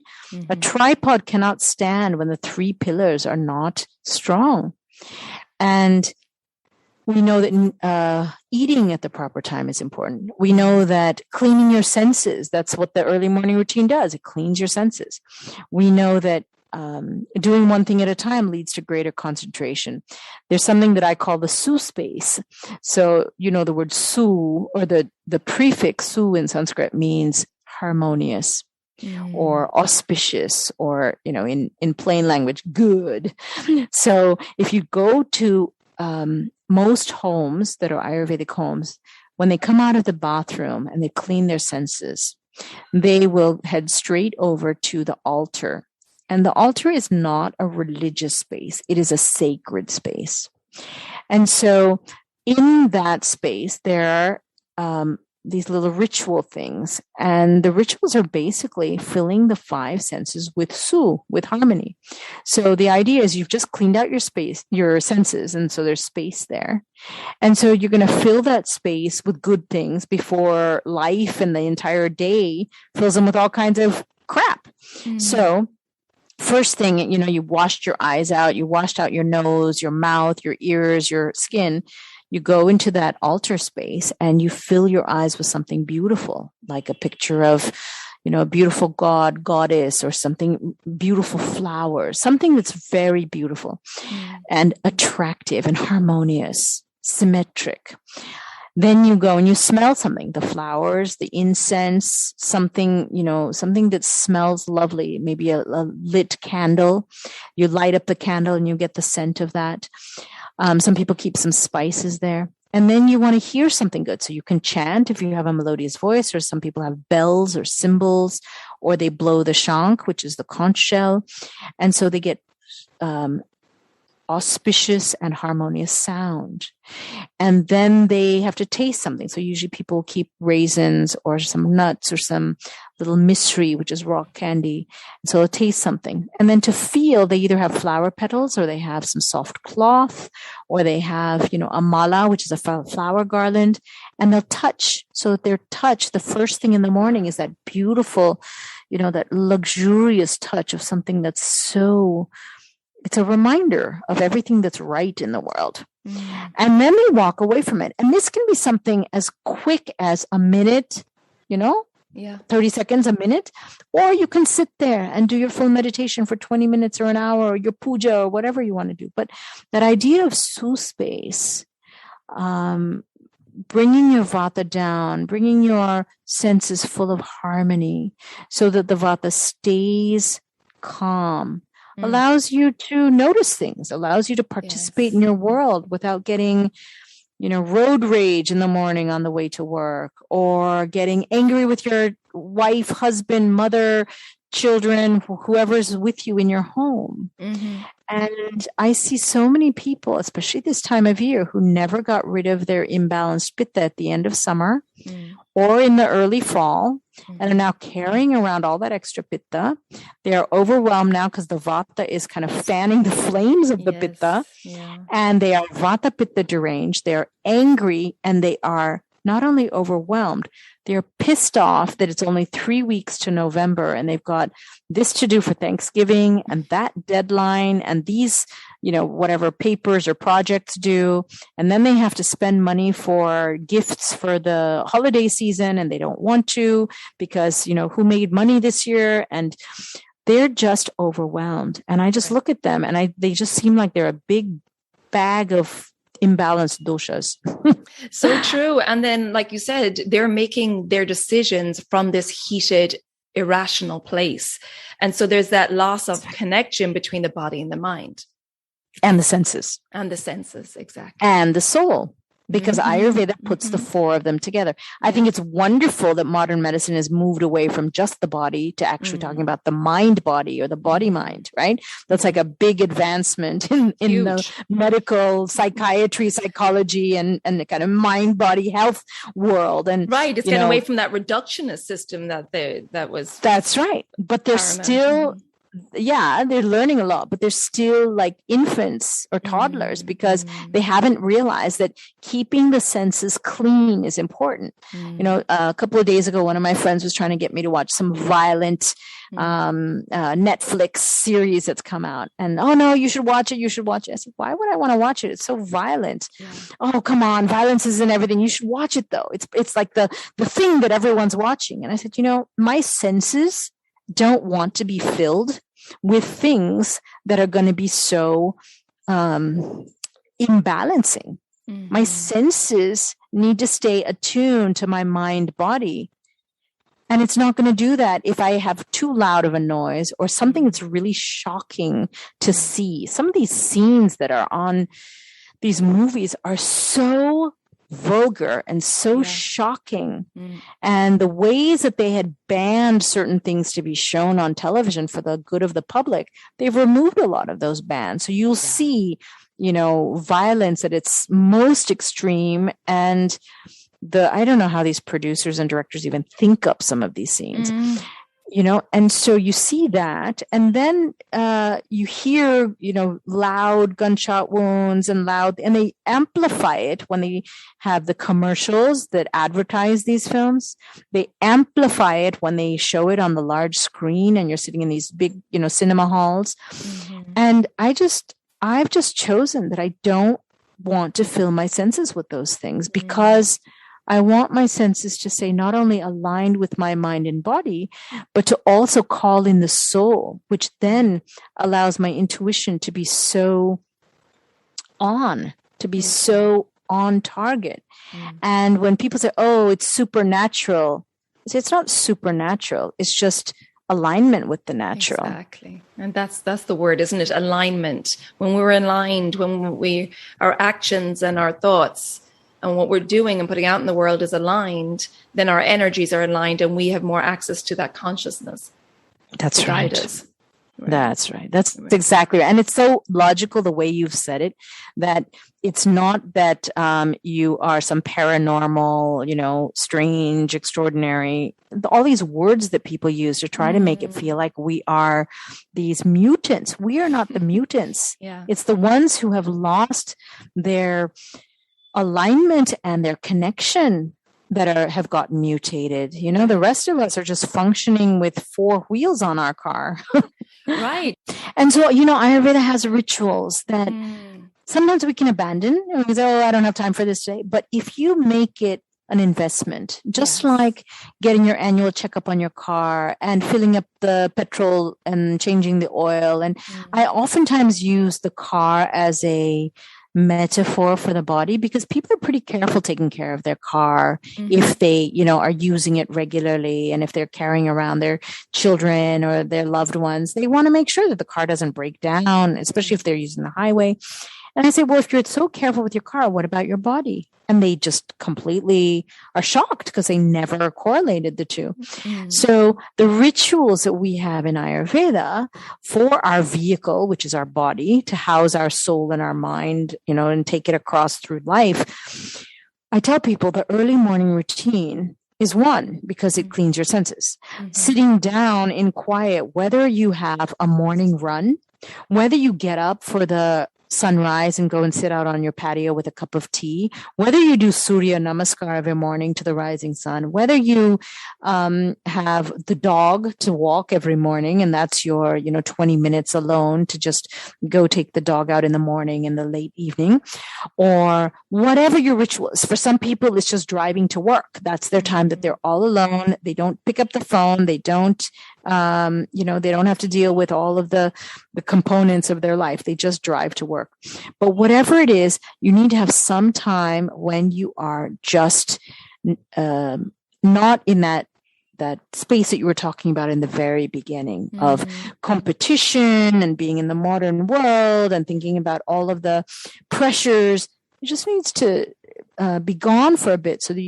S3: A tripod cannot stand when the three pillars are not strong. And we know that eating at the proper time is important. We know that cleaning your senses, that's what the early morning routine does. It cleans your senses. We know that doing one thing at a time leads to greater concentration. There's something that I call the su space. So, the word su, or the prefix su in Sanskrit, means harmonious or auspicious, or, in plain language, good. So if you go to most homes that are Ayurvedic homes, when they come out of the bathroom and they clean their senses, they will head straight over to the altar. And the altar is not a religious space. It is a sacred space. And so in that space, there are these little ritual things. And the rituals are basically filling the five senses with su, with harmony. So the idea is you've just cleaned out your senses. And so there's space there. And so you're going to fill that space with good things before life and the entire day fills them with all kinds of crap. So first thing, you washed your eyes out, you washed out your nose, your mouth, your ears, your skin. You go into that altar space and you fill your eyes with something beautiful, like a picture of, a beautiful god, goddess, or something beautiful flowers, something that's very beautiful and attractive and harmonious, symmetric. Then you go and you smell something, the flowers, the incense, something that smells lovely, maybe a lit candle. You light up the candle and you get the scent of that. Some people keep some spices there. And then you want to hear something good. So you can chant if you have a melodious voice, or some people have bells or cymbals, or they blow the shank, which is the conch shell. And so they get auspicious and harmonious sound. And then they have to taste something. So usually people keep raisins or some nuts or some little misri, which is rock candy. And so they'll taste something. And then to feel, they either have flower petals or they have some soft cloth or they have, a mala, which is a flower garland, and they'll touch. So their touch, the first thing in the morning is that beautiful, that luxurious touch of something that's so, it's a reminder of everything that's right in the world. Mm. And then they walk away from it. And this can be something as quick as a minute, 30 seconds, a minute, or you can sit there and do your full meditation for 20 minutes or an hour or your puja or whatever you want to do. But that idea of space, bringing your vata down, bringing your senses full of harmony so that the vata stays calm, allows you to notice things, allows you to participate in your world without getting, road rage in the morning on the way to work or getting angry with your wife, husband, mother, children, whoever's with you in your home. Mm-hmm. And I see so many people, especially this time of year, who never got rid of their imbalanced pitta at the end of summer or in the early fall and are now carrying around all that extra pitta. They are overwhelmed now because the vata is kind of fanning the flames of the pitta. Yeah. And they are vata pitta deranged. They are angry and they are not only overwhelmed, they're pissed off that it's only 3 weeks to November and they've got this to do for Thanksgiving and that deadline and these, whatever papers or projects due. And then they have to spend money for gifts for the holiday season and they don't want to because, who made money this year? And they're just overwhelmed. And I just look at them and they just seem like they're a big bag of imbalanced doshas.
S1: So true. And then, like you said, they're making their decisions from this heated, irrational place. And so there's that loss of connection between the body and the mind.
S3: And the senses.
S1: And the senses, exactly.
S3: And the soul. Because Ayurveda puts the four of them together. I think it's wonderful that modern medicine has moved away from just the body to actually talking about the mind-body or the body-mind, right? That's like a big advancement in the medical psychiatry, psychology, and the kind of mind-body health world. And
S1: right, it's getting away from that reductionist system that was.
S3: That's right, but they're still. Yeah, they're learning a lot, but they're still like infants or toddlers because they haven't realized that keeping the senses clean is important. A couple of days ago, one of my friends was trying to get me to watch some violent Netflix series that's come out. And, oh, no, you should watch it. You should watch it. I said, why would I want to watch it? It's so violent. Yeah. Oh, come on. Violence isn't everything. You should watch it, though. It's like the thing that everyone's watching. And I said, my senses don't want to be filled with things that are going to be so imbalancing. My senses need to stay attuned to my mind body. And it's not going to do that if I have too loud of a noise or something that's really shocking to see. Some of these scenes that are on these movies are so vulgar and so shocking. And the ways that they had banned certain things to be shown on television for the good of the public, they've removed a lot of those bans. So you'll see, violence at its most extreme. And I don't know how these producers and directors even think up some of these scenes. And so you see that, and then you hear, loud gunshot wounds and they amplify it when they have the commercials that advertise these films. They amplify it when they show it on the large screen and you're sitting in these big, cinema halls. And I've just chosen that I don't want to fill my senses with those things because I want my senses to stay not only aligned with my mind and body, but to also call in the soul, which then allows my intuition to be so on target. And when people say, oh, it's supernatural, I say, it's not supernatural. It's just alignment with the natural.
S1: Exactly. And that's the word, isn't it? Alignment. When we're aligned, when our actions and our thoughts and what we're doing and putting out in the world is aligned, then our energies are aligned and we have more access to that consciousness.
S3: That's right.
S1: Right?
S3: That's right. That's exactly right. And it's so logical the way you've said it, that it's not that you are some paranormal, strange, extraordinary, all these words that people use to try to make it feel like we are these mutants. We are not the mutants.
S1: Yeah.
S3: It's the ones who have lost their alignment and their connection that have gotten mutated. The rest of us are just functioning with 4 wheels on our car.
S1: Right.
S3: And so, Ayurveda has rituals that sometimes we can abandon. And we say, I don't have time for this today. But if you make it an investment, just like getting your annual checkup on your car and filling up the petrol and changing the oil. And I oftentimes use the car as a metaphor for the body, because people are pretty careful taking care of their car if they, are using it regularly, and if they're carrying around their children or their loved ones, they want to make sure that the car doesn't break down, especially if they're using the highway. And I say, well, if you're so careful with your car, what about your body? And they just completely are shocked because they never correlated the two. So the rituals that we have in Ayurveda for our vehicle, which is our body, to house our soul and our mind, and take it across through life. I tell people the early morning routine is one, because it cleans your senses. Sitting down in quiet, whether you have a morning run, whether you get up for the sunrise and go and sit out on your patio with a cup of tea, whether you do Surya Namaskar every morning to the rising sun, whether you have the dog to walk every morning, and that's your 20 minutes alone to just go take the dog out in the morning and the late evening, or whatever your ritual is. For some people, it's just driving to work. That's their time that they're all alone. They don't pick up the phone. They don't they don't have to deal with all of the components of their life. They just drive to work. But whatever it is, you need to have some time when you are just not in that space that you were talking about in the very beginning of competition and being in the modern world and thinking about all of the pressures. It just needs to be gone for a bit so that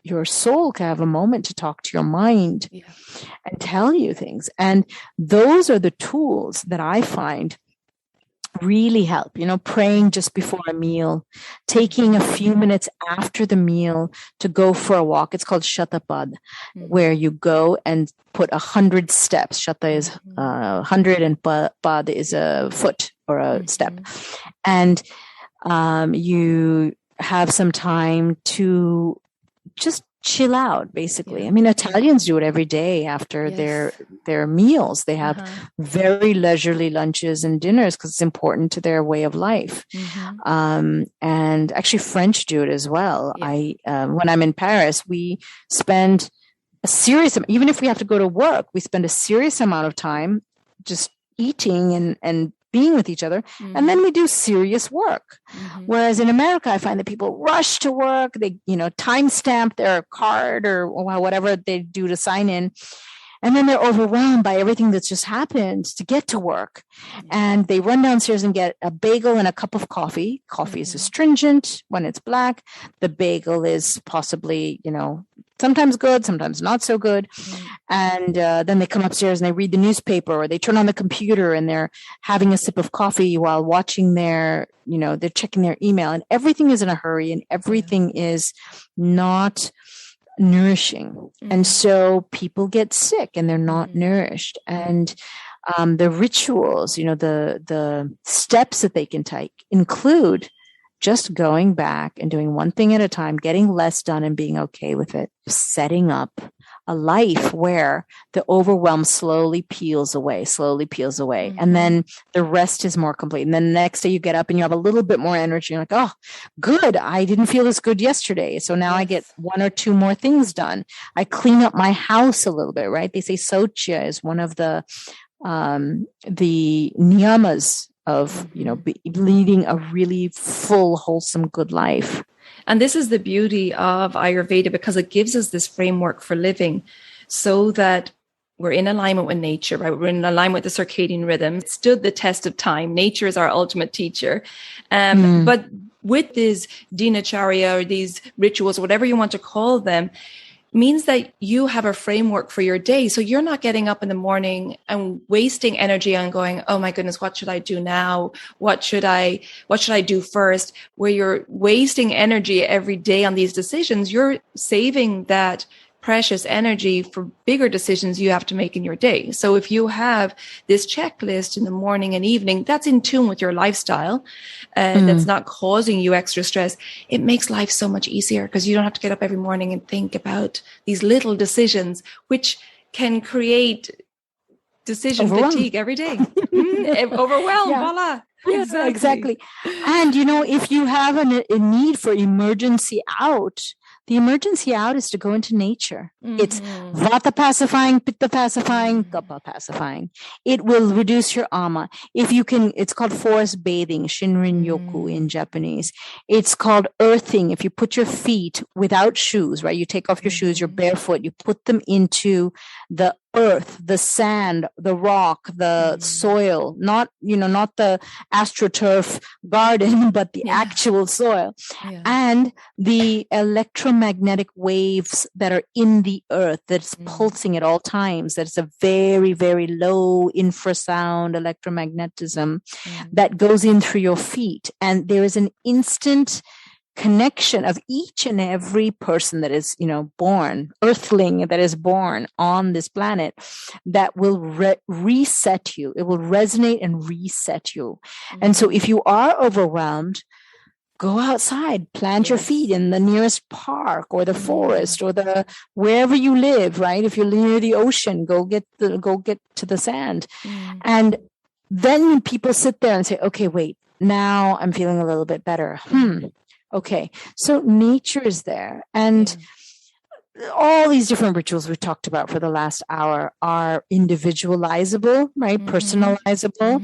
S3: your soul can have a moment to talk to your mind and tell you things. And those are the tools that I find really help. Praying just before a meal, taking a few minutes after the meal to go for a walk. It's called Shatapad, where you go and put 100 steps. Shata is 100 and pad is a foot or a step. And you have some time to just chill out, basically. I mean, Italians do it every day after their meals. They have very leisurely lunches and dinners because it's important to their way of life. And actually French do it as well. When I'm in Paris, we spend even if we have to go to work, we spend a serious amount of time just eating and being with each other. And then we do serious work. Whereas in America, I find that people rush to work. They, timestamp their card or whatever they do to sign in. And then they're overwhelmed by everything that's just happened to get to work. And they run downstairs and get a bagel and a cup of coffee. Coffee is astringent when it's black. The bagel is possibly, sometimes good, sometimes not so good. And then they come upstairs and they read the newspaper, or they turn on the computer and they're having a sip of coffee while watching they're checking their email, and everything is in a hurry and everything is not nourishing. And so people get sick and they're not nourished. And the rituals, the steps that they can take include just going back and doing one thing at a time, getting less done and being okay with it, setting up a life where the overwhelm slowly peels away. And then the rest is more complete. And then the next day you get up and you have a little bit more energy. You're like, oh, good. I didn't feel as good yesterday. So now I get 1 or 2 more things done. I clean up my house a little bit, right? They say Sochya is one of the niyamas of, leading a really full, wholesome, good life.
S1: And this is the beauty of Ayurveda, because it gives us this framework for living so that we're in alignment with nature, right? We're in alignment with the circadian rhythm. It stood the test of time. Nature is our ultimate teacher. But with these dinacharya or these rituals, whatever you want to call them, means that you have a framework for your day. So you're not getting up in the morning and wasting energy on going, oh my goodness, what should I do now? What should I do first? Where you're wasting energy every day on these decisions, you're saving that precious energy for bigger decisions you have to make in your day. So if you have this checklist in the morning and evening, that's in tune with your lifestyle, that's not causing you extra stress, it makes life so much easier because you don't have to get up every morning and think about these little decisions, which can create decision fatigue every day. Overwhelm, voila.
S2: Yeah, exactly. And, if you have a need for emergency out, the emergency out is to go into nature. It's vata pacifying, pitta pacifying, kapha pacifying. It will reduce your ama. If you can, it's called forest bathing, shinrin yoku in Japanese. It's called earthing. If you put your feet without shoes, right? You take off your shoes, you're barefoot, you put them into the earth, the sand, the rock, the soil, not the astroturf garden, but the actual soil, and the electromagnetic waves that are in the earth that's pulsing at all times. That's a very, very low infrasound electromagnetism that goes in through your feet. And there is an instant connection of each and every person that is, born, earthling that is born on this planet, that will reset you. It will resonate and reset you. And so if you are overwhelmed, go outside, plant your feet in the nearest park or the forest or wherever you live, right? If you're near the ocean, go get to the sand. And then people sit there and say, okay, wait, now I'm feeling a little bit better. Okay, so nature is there, and all these different rituals we talked about for the last hour are individualizable, right? Personalizable,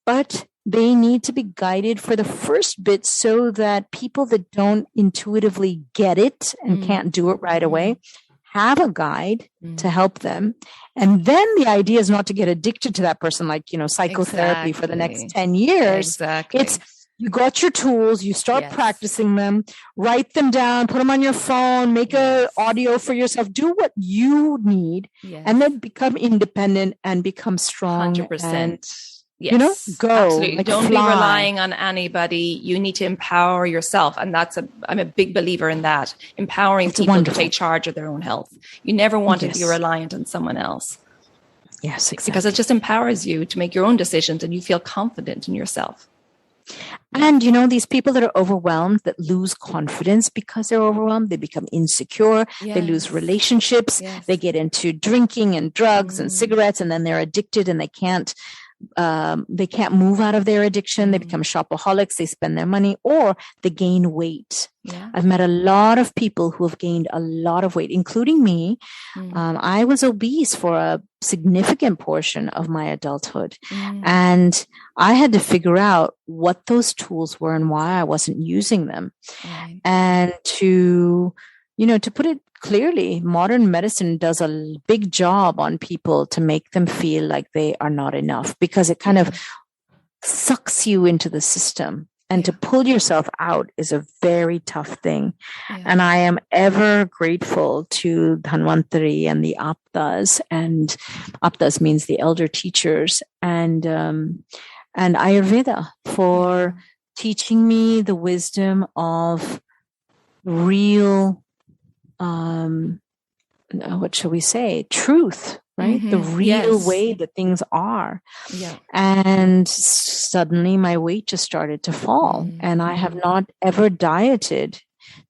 S2: but they need to be guided for the first bit so that people that don't intuitively get it and can't do it right away have a guide to help them. And then the idea is not to get addicted to that person, like, psychotherapy for the next 10 years. It's, you got your tools, you start practicing them, write them down, put them on your phone, make a audio for yourself, do what you need, and then become independent and become strong.
S1: 100%. Go. Absolutely. Like don't be relying on anybody. You need to empower yourself. And I'm a big believer in that. Empowering people to take charge of their own health. You never want to be reliant on someone else.
S2: Yes, exactly.
S1: Because it just empowers you to make your own decisions and you feel confident in yourself.
S2: And, these people that are overwhelmed, that lose confidence because they're overwhelmed, they become insecure, they lose relationships, they get into drinking and drugs and cigarettes, and then they're addicted and they can't move out of their addiction. They become shopaholics. They spend their money, or they gain weight. I've met a lot of people who have gained a lot of weight, including me. I was obese for a significant portion of my adulthood. And I had to figure out what those tools were and why I wasn't using them. And to put it clearly, modern medicine does a big job on people to make them feel like they are not enough, because it kind of sucks you into the system. And to pull yourself out is a very tough thing. And I am ever grateful to Dhanvantari and the Aptas, and Aptas means the elder teachers, and Ayurveda for teaching me the wisdom of real, what shall we say, truth, right? The real way that things are. And suddenly my weight just started to fall. And I have not ever dieted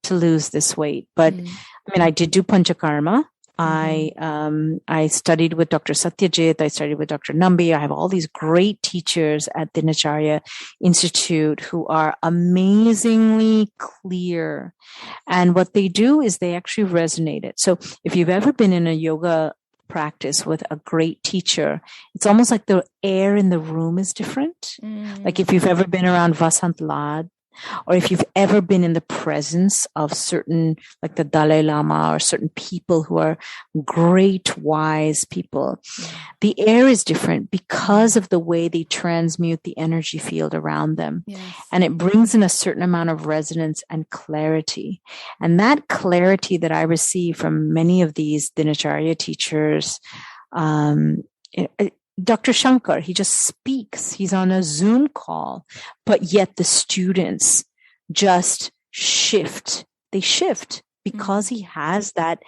S2: to lose this weight. But I did do panchakarma. I studied with Dr. Satyajit. I studied with Dr. Nambi. I have all these great teachers at Dinacharya Institute who are amazingly clear. And what they do is they actually resonate it. So if you've ever been in a yoga practice with a great teacher, it's almost like the air in the room is different. Like if you've ever been around Vasant Lad,
S3: or if you've ever been in the presence of certain, like the Dalai Lama or certain people who are great, wise people, the air is different because of the way they transmute the energy field around them.
S1: Yes.
S3: And it brings in a certain amount of resonance and clarity. And that clarity that I receive from many of these dinacharya teachers, Dr. Shankar, he just speaks. He's on a Zoom call, but yet the students just shift. They shift because he has that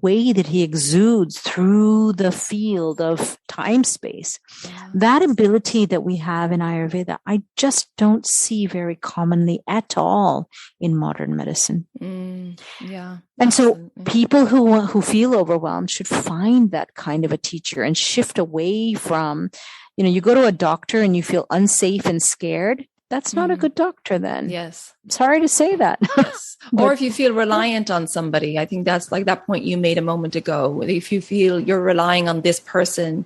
S3: way that he exudes through the field of time space.
S1: Yeah.
S3: That ability that we have in Ayurveda, I just don't see very commonly at all in modern medicine.
S1: Yeah.
S3: And
S1: Absolutely.
S3: so people who feel overwhelmed should find that kind of a teacher and shift away from, you go to a doctor and you feel unsafe and scared. That's not a good doctor then.
S1: Yes.
S3: Sorry to say that.
S1: Yes. Or if you feel reliant on somebody, I think that's like that point you made a moment ago. If you feel you're relying on this person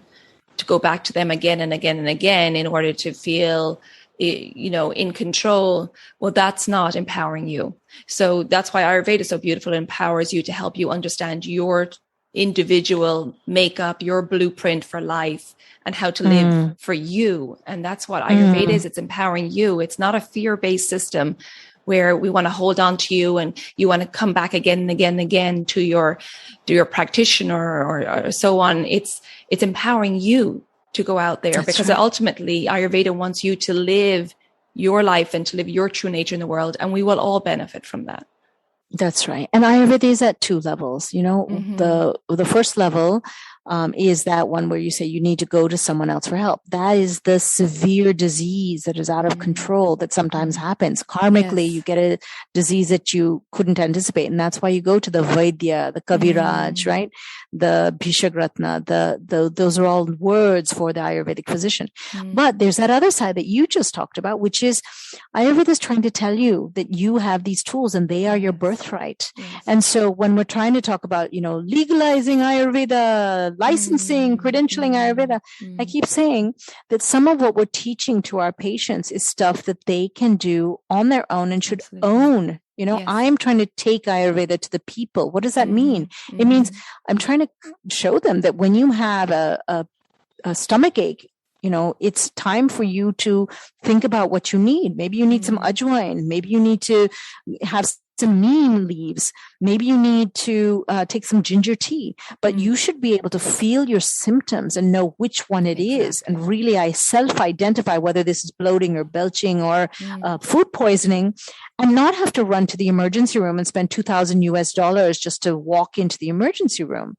S1: to go back to them again and again and again in order to feel, in control, well, that's not empowering you. So that's why Ayurveda is so beautiful. It empowers you to help you understand your individual makeup, your blueprint for life, and how to live for you. And that's what Ayurveda is. It's empowering you. It's not a fear-based system where we want to hold on to you and you want to come back again and again and again to your practitioner or so on. It's empowering you to go out there. That's because ultimately Ayurveda wants you to live your life and to live your true nature in the world. And we will all benefit from that.
S3: That's right. And Ayurveda is at two levels. The first level is that one where you say you need to go to someone else for help. That is the severe disease that is out of control that sometimes happens. Karmically, you get a disease that you couldn't anticipate. And that's why you go to the Vaidya, the Kaviraj, right? The Bhishagratna, those are all words for the Ayurvedic physician. But there's that other side that you just talked about, which is Ayurveda is trying to tell you that you have these tools and they are your birthright.
S1: Yes.
S3: And so when we're trying to talk about, legalizing Ayurveda, licensing, credentialing Ayurveda, I keep saying that some of what we're teaching to our patients is stuff that they can do on their own and should own.
S1: Yes.
S3: I'm trying to take Ayurveda to the people. What does that mean? It means I'm trying to show them that when you have a stomach ache, it's time for you to think about what you need. Maybe you need some ajwain. Maybe you need to have some neem leaves. Maybe you need to take some ginger tea. But you should be able to feel your symptoms and know which one it is. And really, I self-identify whether this is bloating or belching or food poisoning, and not have to run to the emergency room and spend $2,000 just to walk into the emergency room.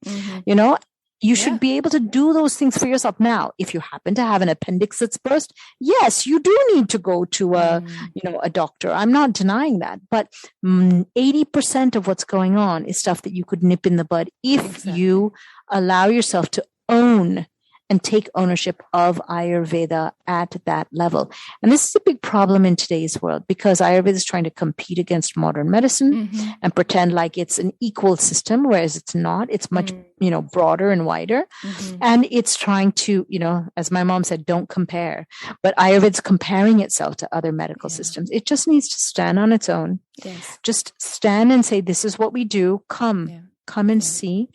S3: You should be able to do those things for yourself. Now, if you happen to have an appendix that's burst, yes, you do need to go to a doctor. I'm not denying that. But 80% of what's going on is stuff that you could nip in the bud if you allow yourself to own and take ownership of Ayurveda at that level. And this is a big problem in today's world because Ayurveda is trying to compete against modern medicine and pretend like it's an equal system, whereas it's not. It's much, broader and wider. And it's trying to, as my mom said, don't compare. But Ayurveda's comparing itself to other medical systems. It just needs to stand on its own.
S1: Yes.
S3: Just stand and say, this is what we do. Come and see.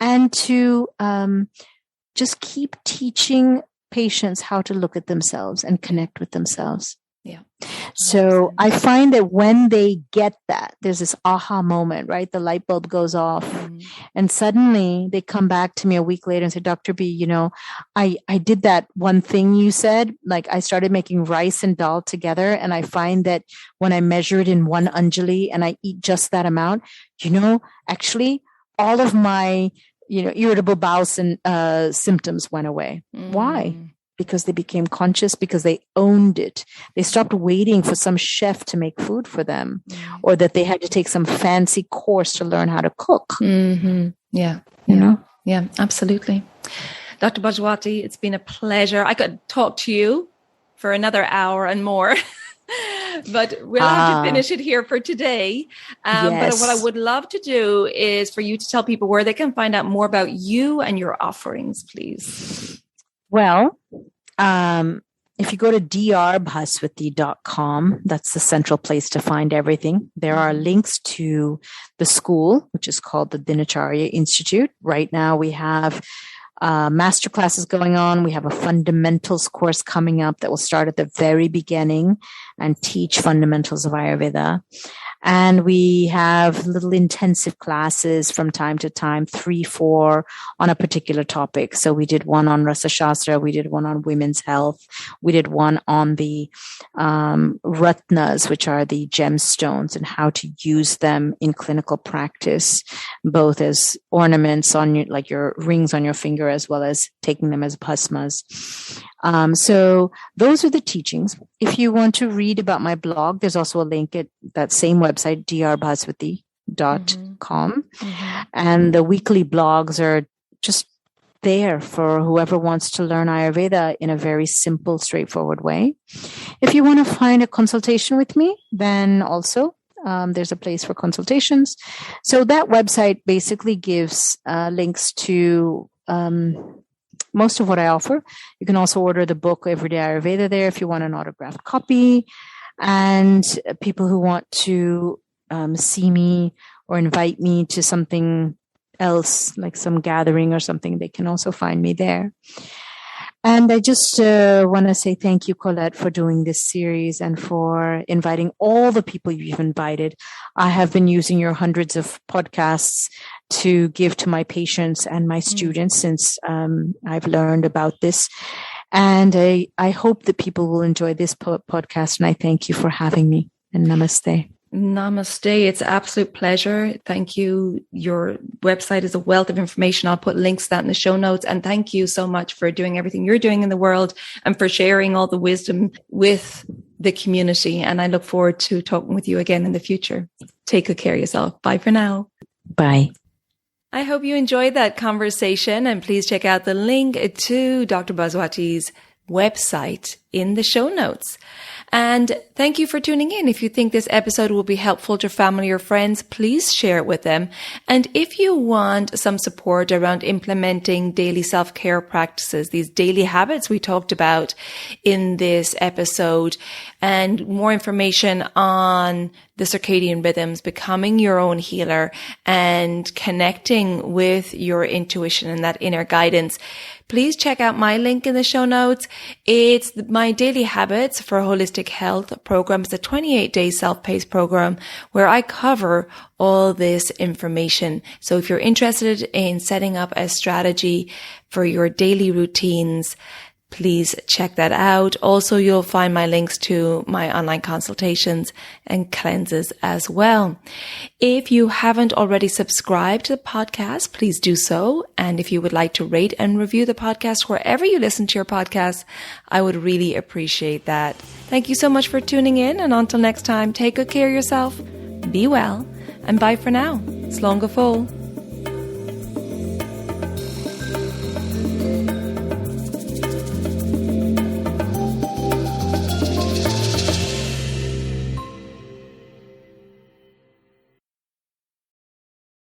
S3: And to just keep teaching patients how to look at themselves and connect with themselves.
S1: Yeah.
S3: So I find that when they get that, there's this aha moment, right? The light bulb goes off and suddenly they come back to me a week later and say, Dr. B, I did that one thing you said, like I started making rice and dal together. And I find that when I measure it in one anjali and I eat just that amount, actually all of my irritable bowel symptoms went away. Why? Because they became conscious, because they owned it. They stopped waiting for some chef to make food for them or that they had to take some fancy course to learn how to cook.
S1: Yeah. Yeah, absolutely. Dr. Bhaswati, it's been a pleasure. I could talk to you for another hour and more. But we'll have to finish it here for today. But what I would love to do is for you to tell people where they can find out more about you and your offerings, please.
S3: Well,
S2: if you go to drbhaswati.com, that's the central place to find everything. There are links to the school, which is called the Dinacharya Institute. Right now we have master classes going on. We have a fundamentals course coming up that will start at the very beginning and teach fundamentals of Ayurveda. And we have little intensive classes from time to time, 3, 4 on a particular topic. So we did one on Rasa Shastra. We did one on women's health. We did one on the ratnas, which are the gemstones, and how to use them in clinical practice, both as ornaments on your, like your rings on your finger, as well as taking them as bhasmas. So those are the teachings. If you want to read about my blog, there's also a link at that same website, drbhaswati.com. And the weekly blogs are just there for whoever wants to learn Ayurveda in a very simple, straightforward way. If you want to find a consultation with me, then also there's a place for consultations. So that website basically gives links to most of what I offer. You can also order the book Everyday Ayurveda there if you want an autographed copy. And people who want to see me or invite me to something else, like some gathering or something, they can also find me there. And I just want to say thank you, Colette, for doing this series and for inviting all the people you've invited. I have been using your hundreds of podcasts to give to my patients and my students since I've learned about this. And I hope that people will enjoy this podcast. And I thank you for having me. And namaste.
S1: Namaste. It's an absolute pleasure. Thank you. Your website is a wealth of information. I'll put links to that in the show notes. And thank you so much for doing everything you're doing in the world and for sharing all the wisdom with the community. And I look forward to talking with you again in the future. Take good care of yourself. Bye for now.
S2: Bye.
S1: I hope you enjoyed that conversation, and please check out the link to Dr. Bhaswati's website in the show notes. And thank you for tuning in. If you think this episode will be helpful to family or friends, please share it with them. And if you want some support around implementing daily self-care practices, these daily habits we talked about in this episode, and more information on the circadian rhythms, becoming your own healer and connecting with your intuition and that inner guidance, please check out my link in the show notes. It's my Daily Habits for Holistic Health program. It's a 28-day self-paced program where I cover all this information. So if you're interested in setting up a strategy for your daily routines, please check that out. Also, you'll find my links to my online consultations and cleanses as well. If you haven't already subscribed to the podcast, please do so. And if you would like to rate and review the podcast wherever you listen to your podcast, I would really appreciate that. Thank you so much for tuning in. And until next time, take good care of yourself, be well, and bye for now. Slán go fóill.